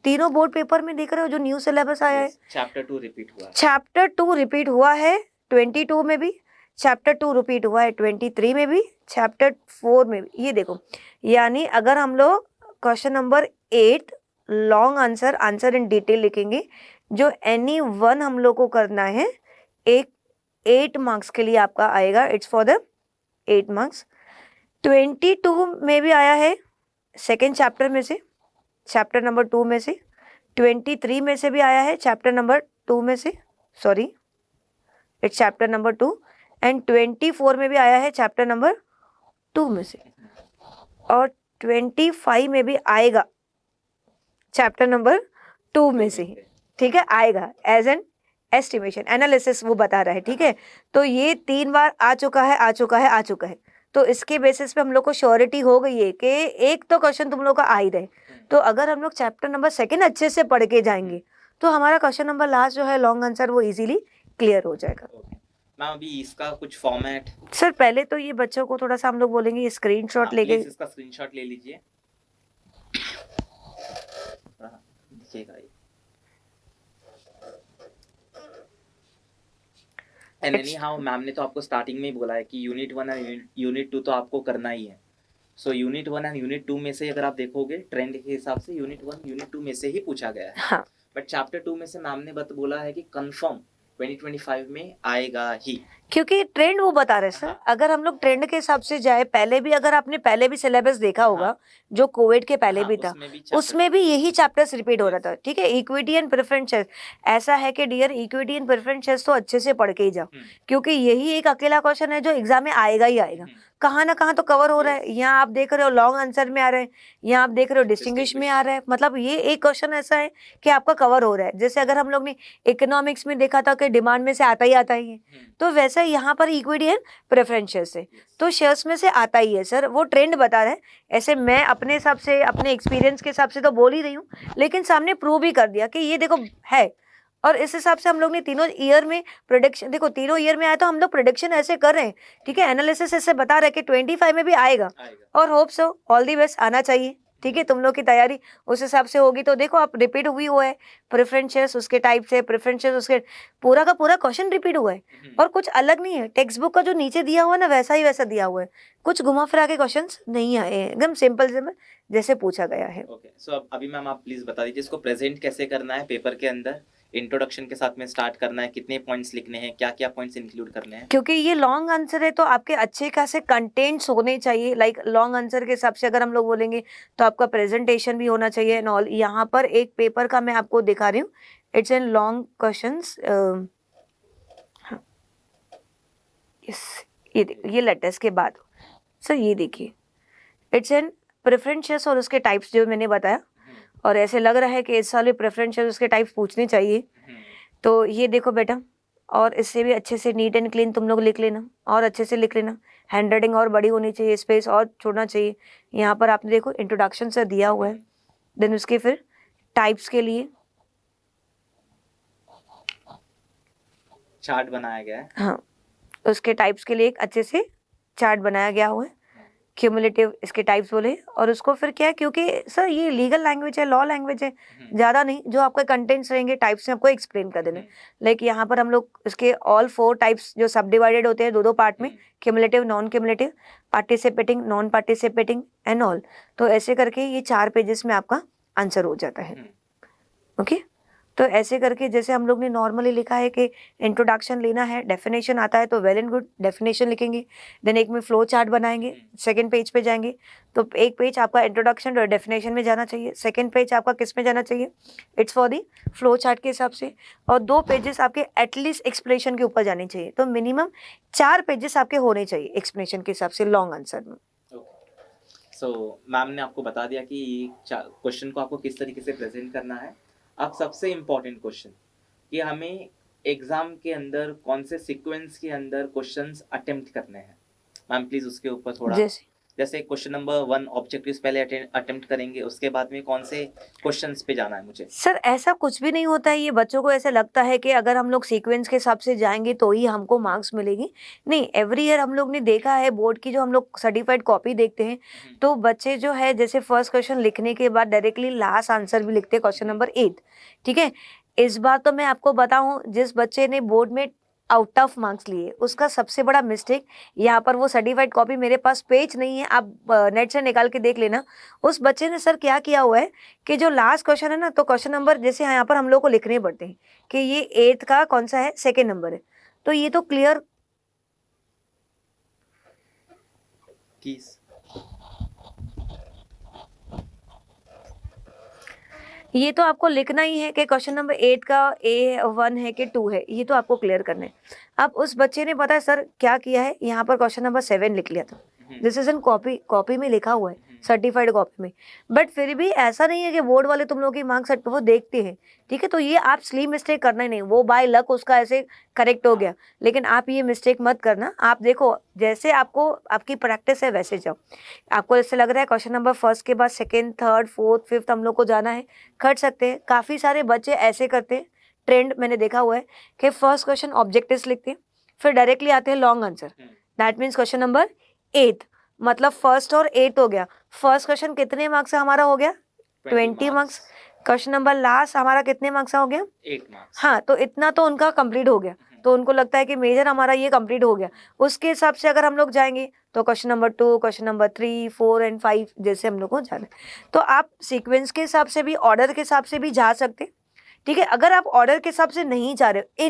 तीनों बोर्ड पेपर में देख रहे हो जो न्यू सिलेबस आया है। चैप्टर 2 रिपीट हुआ है, चैप्टर 2 रिपीट हुआ है 22 में भी, चैप्टर 2 रिपीट हुआ है 23 में भी, चैप्टर 4 में भी। ये देखो, यानी अगर हम लोग question number 8 long answer in detail लिखेंगे, जो एनी वन हम लोग को करना है, एक 8 मार्क्स के लिए आपका आएगा, इट्स फॉर द 8 मार्क्स। 22 में भी आया है सेकेंड चैप्टर में से, चैप्टर नंबर 2 में से, 23 में से भी आया है चैप्टर नंबर 2 में से, sorry it's chapter number 2, and 24 में भी आया है चैप्टर नंबर 2 में से, और 25 में भी आएगा चैप्टर नंबर 2 में से, ठीक है, आएगा एज एन एस्टिमेशन एनालिसिस वो बता रहा है, ठीक है। तो ये 3 बार आ चुका है, तो इसके बेसिस पे हम लोग को श्योरिटी हो गई है कि एक तो क्वेश्चन तुम लोग का आ ही रहे। तो अगर हम लोग चैप्टर नंबर 2 अच्छे से पढ़ के जाएंगे तो हमारा क्वेश्चन नंबर लास्ट जो है लॉन्ग आंसर वो इजीली क्लियर हो जाएगा। मैम अभी इसका कुछ फॉर्मेट, सर पहले तो ये बच्चों को थोड़ा सा हम लोग बोलेंगे स्क्रीनशॉट लेके, इसका स्क्रीनशॉट ले लीजिए, दिखेगा ये। एंड एनी हाउ मैम ने तो आपको स्टार्टिंग में ही बोला है कि यूनिट 1 और यूनिट 2 तो आपको करना ही है। सो यूनिट 1 और यूनिट 2 में से अगर आप देखोगे ट्रेंड के हिसाब से यूनिट 1 यूनिट 2 में से ही पूछा गया है, हाँ, बट चैप्टर 2 में से मैम ने बोला है कि कंफर्म 2025 में आएगा ही, क्योंकि ट्रेंड वो बता रहे सर। हाँ। अगर हम लोग ट्रेंड के हिसाब से जाए, पहले भी अगर आपने पहले भी सिलेबस देखा होगा, हाँ। जो कोविड के पहले हाँ, भी था, उसमें उसमें भी यही चैप्टर्स रिपीट हो रहा था, ठीक है। इक्विटी एंड प्रेफरेंस शेयर्स, ऐसा है कि dear equity and preference shares तो अच्छे से पढ़ के ही जाओ, क्योंकि यही एक अकेला क्वेश्चन है जो एग्जाम में आएगा ही आएगा, कहाँ ना कहाँ तो कवर हो रहा है। यहाँ आप देख रहे हो लॉन्ग आंसर में आ रहे हैं, यहाँ आप देख रहे हो डिस्टिंग्विश में आ रहा है, मतलब ये एक क्वेश्चन ऐसा है कि आपका कवर हो रहा है। जैसे अगर हम लोग ने इकोनॉमिक्स में देखा था कि डिमांड में से आता ही है, तो वैसा यहाँ पर इक्विटी एंड प्रेफरेंस शेयर्स है, तो शेयर्स में से आता ही है सर, वो ट्रेंड बता रहा है। ऐसे मैं अपने हिसाब से, अपने एक्सपीरियंस के हिसाब से तो बोल ही रही हूँ, लेकिन सामने प्रूव भी कर दिया कि ये देखो है। और इस हिसाब से हम लोग ने तीनों ईयर में प्रोडिक्शन, देखो तीनों ईयर में आया तो हम लोग प्रोडिक्शन ऐसे कर रहे हैं, ठीक है, एनालिसिस ऐसे बता रहे हैं कि 25 में भी आएगा, और hope so all the best आना चाहिए, ठीक है। तुम लोग की तैयारी उस हिसाब से होगी तो देखो आप रिपीट हुई हुआ है, प्रेफरेंस शेयर्स उसके टाइप से, प्रेफरेंस शेयर्स उसके, पूरा का पूरा क्वेश्चन रिपीट हुआ है, और कुछ अलग नहीं है। टेक्स्ट बुक का जो नीचे दिया हुआ है ना, वैसा ही वैसा दिया हुआ है, कुछ घुमा फिरा के क्वेश्चंस नहीं आए हैं, एकदम सिंपल जैसे पूछा गया है। ओके, सो अभी मैम आप प्लीज बता दीजिए इसको प्रेजेंट कैसे करना है पेपर के अंदर, इंट्रोडक्शन के साथ में स्टार्ट करना है, कितने पॉइंट्स लिखने हैं, क्या क्या पॉइंट्स इंक्लूड करने हैं? क्योंकि ये लॉन्ग आंसर है तो आपके अच्छे खासे कंटेंट्स होने चाहिए, लाइक लॉन्ग आंसर के हिसाब से अगर हम लोग बोलेंगे तो आपका प्रेजेंटेशन भी होना चाहिए एंड ऑल। यहाँ पर एक पेपर का मैं आपको दिखा रही हूँ, इट्स एन लॉन्ग क्वेश्चंस, ये लेटेस्ट के बाद सर ये देखिए, इट्स एन प्रेफरेंस शेयर्स और उसके टाइप्स जो मैंने बताया, और ऐसे लग रहा है कि इस साल भी प्रेफरेंस शेयर्स उसके टाइप्स पूछने चाहिए। तो ये देखो बेटा, और इससे भी अच्छे से नीट एंड क्लीन तुम लोग लिख लेना, और अच्छे से लिख लेना, हैंड राइटिंग और बड़ी होनी चाहिए, स्पेस और छोड़ना चाहिए। यहाँ पर आपने देखो इंट्रोडक्शन से दिया हुआ है, देन उसके फिर टाइप्स के लिए चार्ट बनाया गया है, हाँ, उसके टाइप्स के लिए एक अच्छे से चार्ट बनाया गया हुआ है, क्यूमुलेटिव इसके टाइप्स बोले। और उसको फिर क्या है, क्योंकि सर ये लीगल लैंग्वेज है, लॉ लैंग्वेज है, ज़्यादा नहीं, जो आपके कंटेंट्स रहेंगे टाइप्स में आपको एक्सप्लेन कर देना। लाइक यहाँ पर हम लोग इसके ऑल 4 टाइप्स जो सब डिवाइडेड होते हैं 2-2 पार्ट में, cumulative, non cumulative, participating, non participating and all, तो ऐसे करके ये 4 पेजेस में आपका आंसर हो जाता है। ओके, तो ऐसे करके जैसे हम लोग ने नॉर्मली लिखा है कि इंट्रोडक्शन लेना है, डेफिनेशन आता है तो वेल एंड गुड डेफिनेशन लिखेंगे, देन एक में फ्लो चार्ट बनाएंगे, सेकंड पेज पे जाएंगे तो एक पेज आपका इंट्रोडक्शन और डेफिनेशन में जाना चाहिए, सेकंड पेज आपका किस में जाना चाहिए, it's for the flow chart के हिसाब से, और 2 पेजेस आपके एटलीस्ट एक्सप्लेनेशन के ऊपर जाने चाहिए। तो मिनिमम 4 पेजेस आपके होने चाहिए एक्सप्लेनेशन के हिसाब से लॉन्ग आंसर में। सो मैम ने आपको बता दिया कि क्वेश्चन को आपको किस तरीके से प्रेजेंट करना है। अब सबसे इम्पोर्टेंट क्वेश्चन कि हमें एग्जाम के अंदर कौन से सीक्वेंस के अंदर क्वेश्चंस अटेम्प्ट करने हैं मैम, प्लीज उसके ऊपर थोड़ा, जैसे क्वेश्चन नंबर 1 ऑब्जेक्टिव्स पहले अटेम्प्ट करेंगे, उसके बाद में कौन से क्वेश्चंस पे जाना है मुझे? सर ऐसा कुछ भी नहीं होता है, ये बच्चों को ऐसे लगता है कि अगर हम लोग सीक्वेंस के हिसाब से जाएंगे तो ही हमको मार्क्स मिलेगी। नहीं, एवरी ईयर हम लोग ने देखा है बोर्ड की जो हम लोग सर्टिफाइड कॉपी देखते हैं तो बच्चे जो है जैसे फर्स्ट क्वेश्चन लिखने के बाद डायरेक्टली लास्ट आंसर भी लिखते हैं, क्वेश्चन नंबर 8। ठीक है, इस बार तो मैं आपको बताऊं, जिस बच्चे ने बोर्ड में आउट ऑफ मार्क्स लिए उसका सबसे बड़ा मिस्टेक, यहाँ पर वो सर्टिफाइड कॉपी मेरे पास पेज नहीं है, आप नेट से निकाल के देख लेना। उस बच्चे ने सर क्या किया हुआ है कि जो लास्ट क्वेश्चन है ना, तो क्वेश्चन नंबर जैसे यहाँ पर हम लोग को लिखने पड़ते हैं कि ये 8th का कौन सा है, सेकेंड नंबर है, तो ये तो क्लियर ये तो आपको लिखना ही है कि क्वेश्चन नंबर 8 का A1 है कि 2 है, ये तो आपको क्लियर करना है। अब उस बच्चे ने पता है सर क्या किया है, यहाँ पर क्वेश्चन नंबर 7 लिख लिया था, दिस इज इन कॉपी में लिखा हुआ है, सर्टिफाइड कॉपी में, बट फिर भी ऐसा नहीं है कि बोर्ड वाले तुम लोग की मार्क्स वो देखते हैं। ठीक है, तो ये आप स्लीप मिस्टेक करना ही नहीं, वो बाय लक उसका ऐसे करेक्ट हो गया, लेकिन आप ये मिस्टेक मत करना। आप देखो जैसे आपको आपकी प्रैक्टिस है वैसे जाओ। आपको ऐसे लग रहा है क्वेश्चन नंबर फर्स्ट के बाद सेकेंड, थर्ड, फोर्थ, फिफ्थ हम लोग को जाना है, कर सकते हैं। काफ़ी सारे बच्चे ऐसे करते हैं, ट्रेंड मैंने देखा हुआ है कि फर्स्ट क्वेश्चन ऑब्जेक्टिव्स लिखते हैं, फिर डायरेक्टली आते हैं long answer. That means question number 8 मतलब फर्स्ट और 8 हो गया। फर्स्ट क्वेश्चन कितने मार्क्स से हमारा हो गया, 20 मार्क्स। क्वेश्चन नंबर लास्ट हमारा कितने मार्क्स का हो गया, 8 मार्क्स। हाँ, तो इतना तो उनका कंप्लीट हो गया, तो उनको लगता है कि मेजर हमारा ये कंप्लीट हो गया। उसके हिसाब से अगर हम लोग जाएंगे तो question number 2, question number 3, 4 and 5 जैसे हम लोग को जाना है। तो आप सीक्वेंस के हिसाब से भी, ऑर्डर के हिसाब से भी जा सकते हैं। ठीक है, अगर आप ऑर्डर के हिसाब से नहीं जा रहे हो,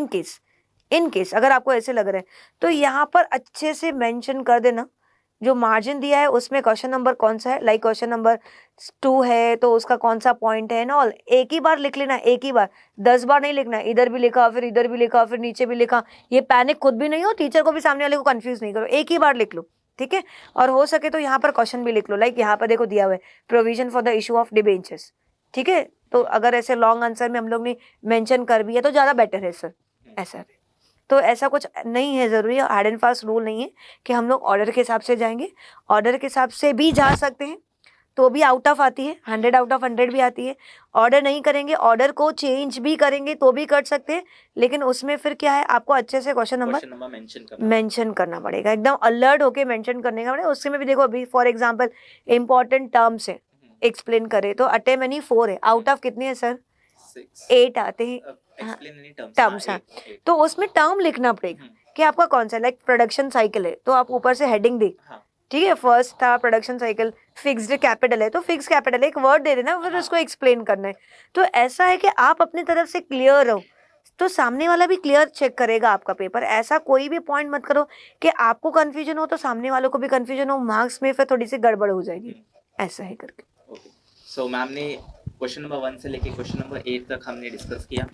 इन केस अगर आपको ऐसे लग रहा है तो यहाँ पर अच्छे से मेंशन कर देना, जो मार्जिन दिया है उसमें क्वेश्चन नंबर कौन सा है, लाइक क्वेश्चन नंबर 2 है तो उसका कौन सा पॉइंट है ना, एक ही बार लिख लेना, एक ही बार, 10 बार नहीं लिखना, इधर भी लिखा फिर इधर भी लिखा फिर नीचे भी लिखा, ये पैनिक खुद भी नहीं हो, टीचर को भी सामने वाले को कंफ्यूज नहीं करो, एक ही बार लिख लो। ठीक है, और हो सके तो यहाँ पर क्वेश्चन भी लिख लो, लाइक यहाँ पर देखो दिया हुआ है provision for the issue of debentures. ठीक है, तो अगर ऐसे लॉन्ग आंसर में हम लोग ने मेंशन कर भी है तो ज़्यादा बेटर है सर, ऐसा है। तो ऐसा कुछ नहीं है, ज़रूरी हार्ड एंड फास्ट रूल नहीं है कि हम लोग ऑर्डर के हिसाब से जाएंगे, ऑर्डर के हिसाब से भी जा सकते हैं तो भी आउट ऑफ आती है, 100 आउट ऑफ 100 भी आती है। ऑर्डर नहीं करेंगे, ऑर्डर को चेंज भी करेंगे तो भी कर सकते हैं, लेकिन उसमें फिर क्या है, आपको अच्छे से क्वेश्चन नंबर मेंशन करना पड़ेगा, एकदम अलर्ट होके मेंशन करने का पड़ेगा। उसमें भी देखो, अभी फॉर एग्जांपल इंपॉर्टेंट टर्म्स है, एक्सप्लेन करे तो अटे मनी 4 है, आउट ऑफ कितने हैं सर, 8 आते हैं टर्म्स। हाँ, तो उसमें टर्म लिखना पड़ेगा कि आपका कौन सा, लाइक प्रोडक्शन साइकिल है तो आप ऊपर से हेडिंग दे, ठीक है, फर्स्ट था प्रोडक्शन साइकिल, फिक्स्ड कैपिटल है तो फिक्स कैपिटल, एक वर्ड दे देना फिर उसको एक्सप्लेन करना है। तो ऐसा है कि आप अपनी तरफ से क्लियर रहो तो सामने वाला भी क्लियर चेक करेगा आपका पेपर। ऐसा कोई भी पॉइंट मत करो कि आपको कंफ्यूजन हो तो सामने वालों को भी कंफ्यूजन हो, मार्क्स में फिर थोड़ी सी गड़बड़ हो जाएगी, ऐसा है करके। सो मैम ने क्वेश्चन नंबर 1 से लेके क्वेश्चन नंबर 8 तक हमने डिस्कस किया।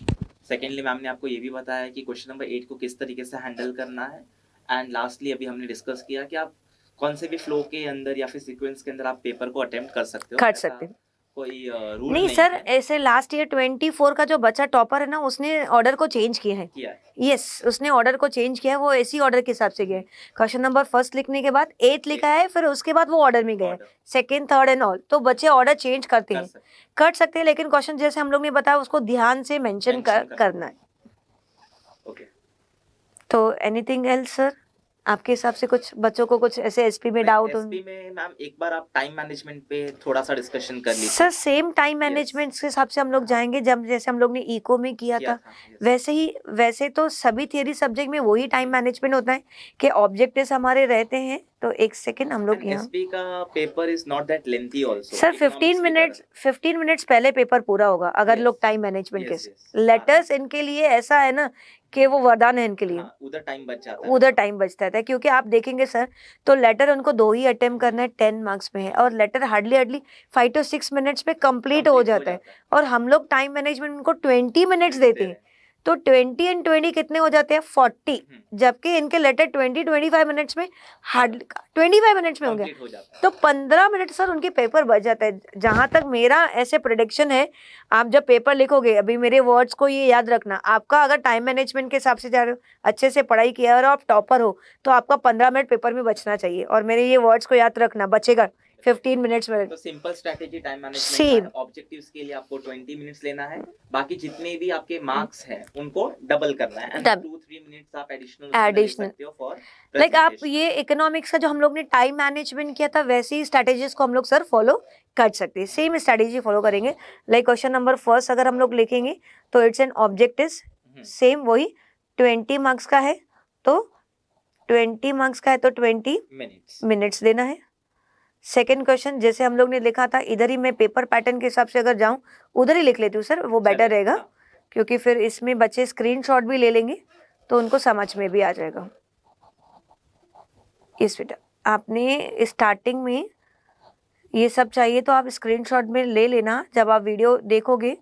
सेकेंडली मैम ने आपको ये भी बताया कि क्वेश्चन नंबर 8 को किस तरीके से हैंडल करना है, एंड लास्टली अभी हमने डिस्कस किया कि आप कौन से भी फ्लो के अंदर या फिर सीक्वेंस के अंदर आप पेपर को अटेम्प्ट कर सकते हो, कर सकते हैं, कोई रूल नहीं सर। ऐसे लास्ट ईयर 24 का जो बच्चा टॉपर है ना, उसने ऑर्डर को चेंज किया है, यस, उसने ऑर्डर को चेंज किया है, वो ऐसी ऑर्डर के हिसाब से गया है। क्वेश्चन नंबर फर्स्ट लिखने के बाद 8 लिखा है, फिर उसके बाद वो ऑर्डर में गया है, सेकंड, थर्ड एंड ऑल। तो बच्चे ऑर्डर चेंज करते हैं, कर सकते हैं, लेकिन क्वेश्चन जैसे हम लोग ने बताया उसको ध्यान से मेंशन करना है। तो एनीथिंग एल्स सर, आपके हिसाब से कुछ बच्चों को कुछ ऐसे एसपी में डाउट हो? एसपी में मैम एक बार आप टाइम मैनेजमेंट पे थोड़ा सा डिस्कशन कर लीजिए सर। सेम टाइम मैनेजमेंट के हिसाब से हम लोग जाएंगे, जब जैसे हम लोग ने इको में किया था वैसे ही। वैसे तो सभी थियरी सब्जेक्ट में वही टाइम मैनेजमेंट होता है कि ऑब्जेक्टिव्स हमारे रहते हैं। तो एक सेकंड, हम लोग यहाँ एसपी का paper is not that lengthy also sir. 15 minutes पहले पेपर पूरा होगा अगर लोग टाइम मैनेजमेंट के। लेटर्स इनके लिए ऐसा है ना कि वो वरदान है इनके लिए, उधर टाइम बच जाता है, क्योंकि आप देखेंगे सर तो लेटर उनको 2 ही अटेम्प्ट करना है, 10 मार्क्स में है, और लेटर हार्डली 5 to 6 मिनट्स में कंप्लीट हो जाता है, और हम लोग टाइम मैनेजमेंट उनको 20 मिनट्स देते हैं। तो 20 एंड 20 कितने हो जाते हैं 40, जबकि इनके लेटर 20-25 मिनट्स में हार्ड 25 मिनट्स में होंगे, कंप्लीट हो जाता है। तो 15 मिनट सर उनके पेपर बच जाता है। जहां तक मेरा ऐसे प्रेडिक्शन है, आप जब पेपर लिखोगे, अभी मेरे वर्ड्स को ये याद रखना, आपका अगर टाइम मैनेजमेंट के हिसाब से जा रहे हो, अच्छे से पढ़ाई किया और आप टॉपर हो, तो आपका 15 मिनट पेपर में बचना चाहिए। और मेरे ये वर्ड्स को याद रखना, बचेगा 15 मिनट्स में। तो simple strategy time management Same. का है। ऑब्जेक्टिव्स के लिए आपको 20 मिनट्स लेना है, बाकी जितने भी आपके मार्क्स हैं उनको डबल करना है, एंड Double. 2-3 मिनट्स आप एडिशनल Additional. सकते हो फॉर लाइक आप ये इकोनॉमिक्स का जो हम लोग ने टाइम मैनेजमेंट किया था, वैसी ही स्ट्रैटेजीज को हम लोग सर फॉलो कर सकते हैं, सेम स्ट्रैटेजी फॉलो करेंगे। लाइक क्वेश्चन नंबर फर्स्ट अगर हम लोग लिखेंगे तो इट्स एन ऑब्जेक्टिव, सेम वही 20 मार्क्स का है, तो 20 मार्क्स का है तो 20 मिनट्स देना है। सेकेंड क्वेश्चन जैसे हम लोग ने लिखा था, इधर ही मैं पेपर पैटर्न के हिसाब से अगर जाऊं उधर ही लिख लेती हूँ सर, वो बेटर रहेगा, क्योंकि फिर इसमें बच्चे स्क्रीनशॉट भी ले लेंगे तो उनको समझ में भी आ जाएगा। इस बेटा आपने स्टार्टिंग में ये सब चाहिए तो आप स्क्रीनशॉट में ले लेना जब आप वीडियो देखोगे,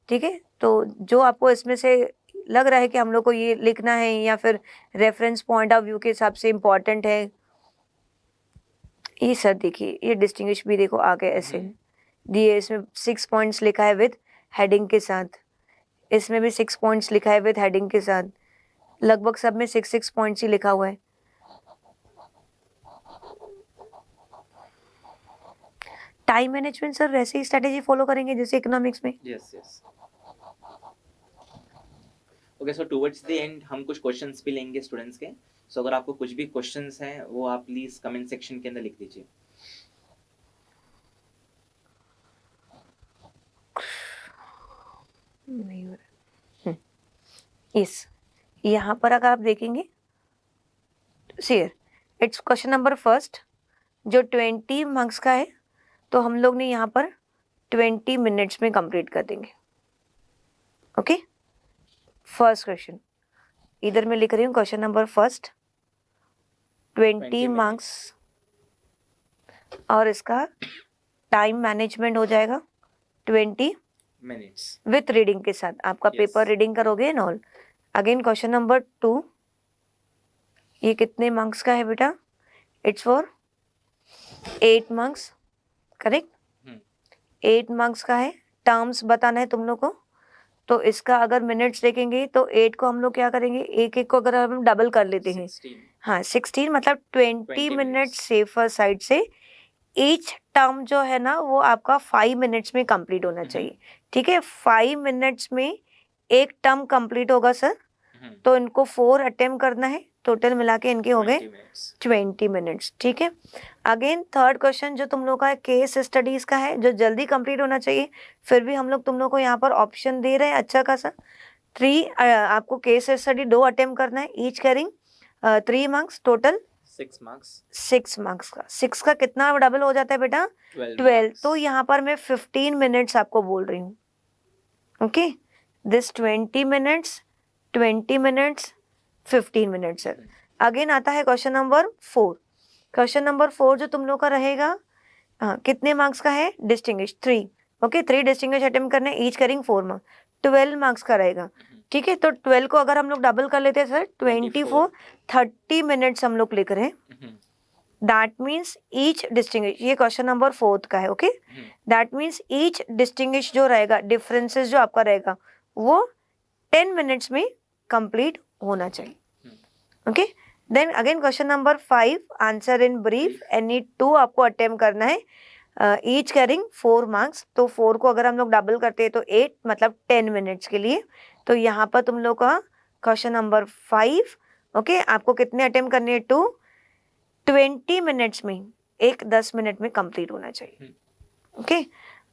ठीक है। तो जो आपको इसमें से लग रहा है कि हम लोग को ये लिखना है या फिर रेफरेंस पॉइंट ऑफ व्यू के हिसाब से इम्पॉर्टेंट है, ये सर देखिए ये डिस्टिंग्विश भी देखो आगे ऐसे दिए, इसमें 6 पॉइंट्स लिखा है विद हेडिंग के साथ, इसमें भी 6 पॉइंट्स लिखा है विद हेडिंग के साथ, लगभग सब में 6 पॉइंट्स ही लिखा हुआ है। टाइम मैनेजमेंट सर वैसे ही स्ट्रेटेजी फॉलो करेंगे जैसे इकोनॉमिक्स में। Yes yes. Okay, so towards the end हम कुछ क्वेश्चंस भी लेंगे स्टूडेंट्स के। सो अगर आपको कुछ भी क्वेश्चंस हैं वो आप प्लीज कमेंट सेक्शन के अंदर लिख दीजिए। नहीं हो रहा। यस, यहाँ पर अगर आप देखेंगे सीयर इट्स क्वेश्चन नंबर फर्स्ट जो 20 मार्क्स का है, तो हम लोग ने यहाँ पर 20 मिनट्स में कंप्लीट कर देंगे। ओके, फर्स्ट क्वेश्चन इधर मैं लिख रही हूँ, क्वेश्चन नंबर फर्स्ट 20 मार्क्स, और इसका टाइम मैनेजमेंट हो जाएगा 20 मिनट्स विथ रीडिंग के साथ, आपका Yes. पेपर रीडिंग करोगे and all. Again question number 2, ये कितने मार्क्स का है बेटा, it's for 8 marks, correct, 8 marks का है। टर्म्स बताना है तुम लोग को, तो इसका अगर मिनट्स देखेंगे तो 8 को हम लोग क्या करेंगे, एक एक को अगर हम डबल कर लेते हैं, 16 हाँ 16 मतलब 20 मिनट्स सेफर साइड से। ईच टर्म जो है ना वो आपका 5 मिनट्स में कंप्लीट होना चाहिए, ठीक है। 5 मिनट्स में एक टर्म कंप्लीट होगा सर, तो इनको 4 अटेम्प्ट करना है, टोटल मिला के इनके हो गए 20 मिनट्स, ठीक है। अगेन थर्ड क्वेश्चन जो तुम लोग का है केस स्टडीज का है, जो जल्दी कंप्लीट होना चाहिए, फिर भी हम लोग तुम लोग को यहाँ पर ऑप्शन दे रहे हैं अच्छा खासा। 3 आपको केस स्टडी 2 अटेम्प्ट करना है, each carrying 3 marks, total 6 marks. 6 marks का, 6 का कितना डबल हो जाता है बेटा 12, तो यहाँ पर मैं 15 मिनट्स आपको बोल रही हूँ। Okay, this 20 minutes 20 minutes 15 minutes है। अगेन आता है क्वेश्चन नंबर 4, क्वेश्चन नंबर 4 जो तुम लोग का रहेगा, हाँ कितने मार्क्स का है, डिस्टिंग्विश 3, ओके 3 डिस्टिंग्विश अटेम्प्ट करने, ईच करिंग 4 मार्क्स, 12 मार्क्स का रहेगा, ठीक है। तो 12 को अगर हम लोग डबल कर लेते हैं सर 24, 30 मिनट्स हम लोग लिख रहे हैं, दैट मीन्स ईच डिस्टिंग्विश, ये क्वेश्चन नंबर 4 का है, okay. That means each distinguish जो रहेगा, डिफरेंसेस जो आपका रहेगा वो 10 मिनट्स में कंप्लीट होना चाहिए, okay. Then again question number 5, answer in brief, any 2 आपको अटेम्प्ट करना है, ईच कैरिंग 4 मार्क्स, तो 4 को अगर हम लोग डबल करते हैं तो 8 मतलब 10 मिनट्स के लिए। तो यहाँ पर तुम लोग का क्वेश्चन नंबर 5, ओके, आपको कितने अटेम्प्ट करने हैं, 2, 20 मिनट्स में, एक 10 मिनट में कंप्लीट होना चाहिए, ओके।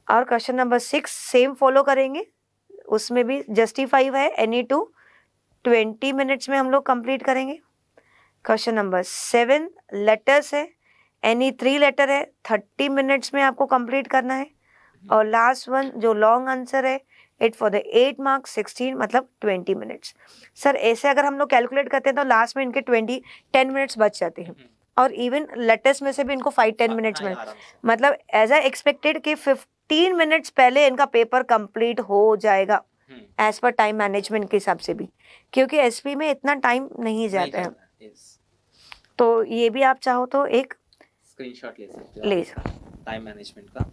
और क्वेश्चन नंबर 6 सेम फॉलो करेंगे, उसमें भी जस्टिफाई है, एनी 2 20 मिनट्स में हम लोग कंप्लीट करेंगे। क्वेश्चन नंबर 7 लेटर्स है, एनी 3 लेटर है, 30 मिनट्स में आपको कंप्लीट करना है। और लास्ट वन जो लॉन्ग आंसर है, इट फॉर द 8 मार्क्स 16 मतलब 20 मिनट्स। सर ऐसे अगर हम लोग कैलकुलेट करते हैं तो लास्ट में इनके 10 मिनट्स बच जाते हैं, और इवन लेटर्स में से भी इनको 5-10 मिनट्स में, मतलब एज ए एक्सपेक्टेड कि 15 मिनट्स पहले इनका पेपर कंप्लीट हो जाएगा, एज पर टाइम मैनेजमेंट के हिसाब से भी, क्योंकि एसपी में इतना टाइम नहीं जाता है। yes. तो ये भी आप चाहो तो एक स्क्रीनशॉट ले सकते हो ले टाइम मैनेजमेंट का।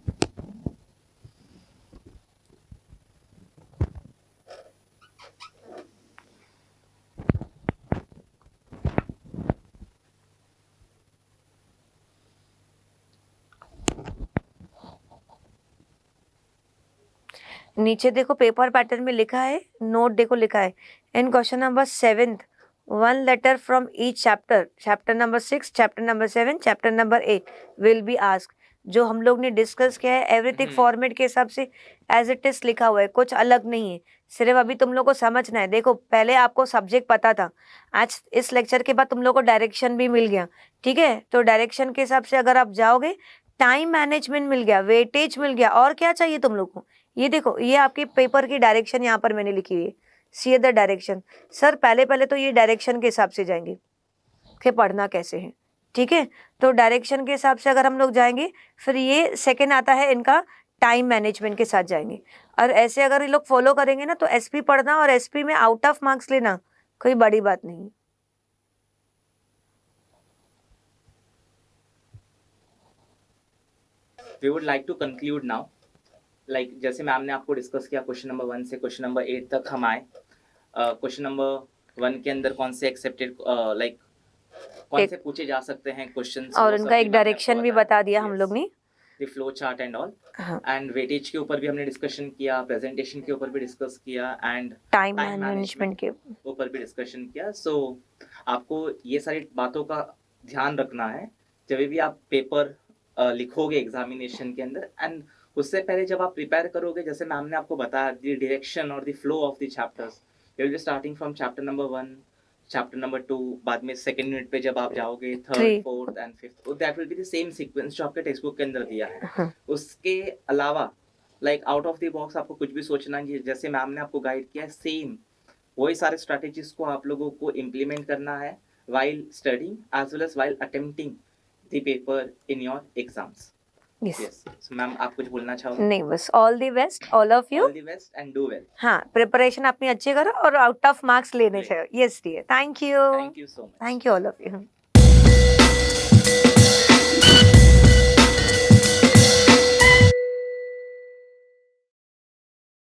नीचे देखो पेपर पैटर्न में लिखा है, नोट देखो लिखा है in question number 7 1 letter from each chapter, chapter number 6, chapter number 7, chapter number 8 will be ask. जो हम लोग ने डिस्कस किया है एवरीथिंग फॉर्मेट के हिसाब से एज इट इज लिखा हुआ है, कुछ अलग नहीं है। सिर्फ अभी तुम लोग को समझना है। देखो पहले आपको सब्जेक्ट पता था, आज इस लेक्चर के बाद तुम लोग को डायरेक्शन भी मिल गया, ठीक है। तो डायरेक्शन के हिसाब से अगर आप जाओगे, टाइम मैनेजमेंट मिल गया, वेटेज मिल गया, और क्या चाहिए तुम लोग को। ये देखो ये आपके पेपर की डायरेक्शन यहाँ पर मैंने लिखी हुई है, सी द डायरेक्शन। सर पहले तो ये डायरेक्शन के हिसाब से जाएंगे कि पढ़ना कैसे है, ठीक है। तो डायरेक्शन के हिसाब से अगर हम लोग जाएंगे, फिर ये सेकंड आता है इनका टाइम मैनेजमेंट के साथ जाएंगे। और ऐसे अगर ये लोग फॉलो करेंगे ना, तो एसपी पढ़ना और एसपी में आउट ऑफ मार्क्स लेना कोई बड़ी बात नहीं। We would like to conclude now. Like जैसे मैम ने आपको डिस्कस किया क्वेश्चन नंबर 1 से क्वेश्चन नंबर 8 तक हम आए। क्वेश्चन नंबर 1 के अंदर कौन से एक्सेप्टेड लाइक कौन से पूछे जा सकते हैं क्वेश्चंस, और उनका एक डायरेक्शन भी बता दिया हम लोग ने, the flow chart and all. हाँ। एंड वेटेज के ऊपर भी हमने डिस्कशन किया, प्रेजेंटेशन के ऊपर भी डिस्कस किया, एंड टाइम मैनेजमेंट के ऊपर भी डिस्कशन किया। सो आपको ये सारी बातों का ध्यान रखना है जब भी आप पेपर लिखोगे एग्जामिनेशन के अंदर। एंड उससे पहले जब आप प्रिपेयर करोगे, जैसे मैम ने आपको बताया द डायरेक्शन और the flow of the chapters, you will be starting from chapter number 1, chapter number 2, बाद में सेकंड यूनिट पे जब आप जाओगे 3rd, 4th and 5th, that will be the same sequence जो आपके टेक्स्ट बुक के अंदर दिया है। उसके अलावा like out of the box आपको कुछ भी सोचना नहीं है। जैसे मैम ने आपको गाइड किया है, सेम वही सारे स्ट्रेटेजीज को आप लोगों को इम्प्लीमेंट करना है while studying as well as while attempting the paper in your exams. Yes. So ma'am आप कुछ बोलना चाहोगे? नहीं, बस all the best all of you. All the best and do well. हाँ, प्रिपरेशन अपनी अच्छी करो और आउट ऑफ मार्क्स लेने चाहिए। Yes dear, thank you. Thank you so much. Thank you all of you.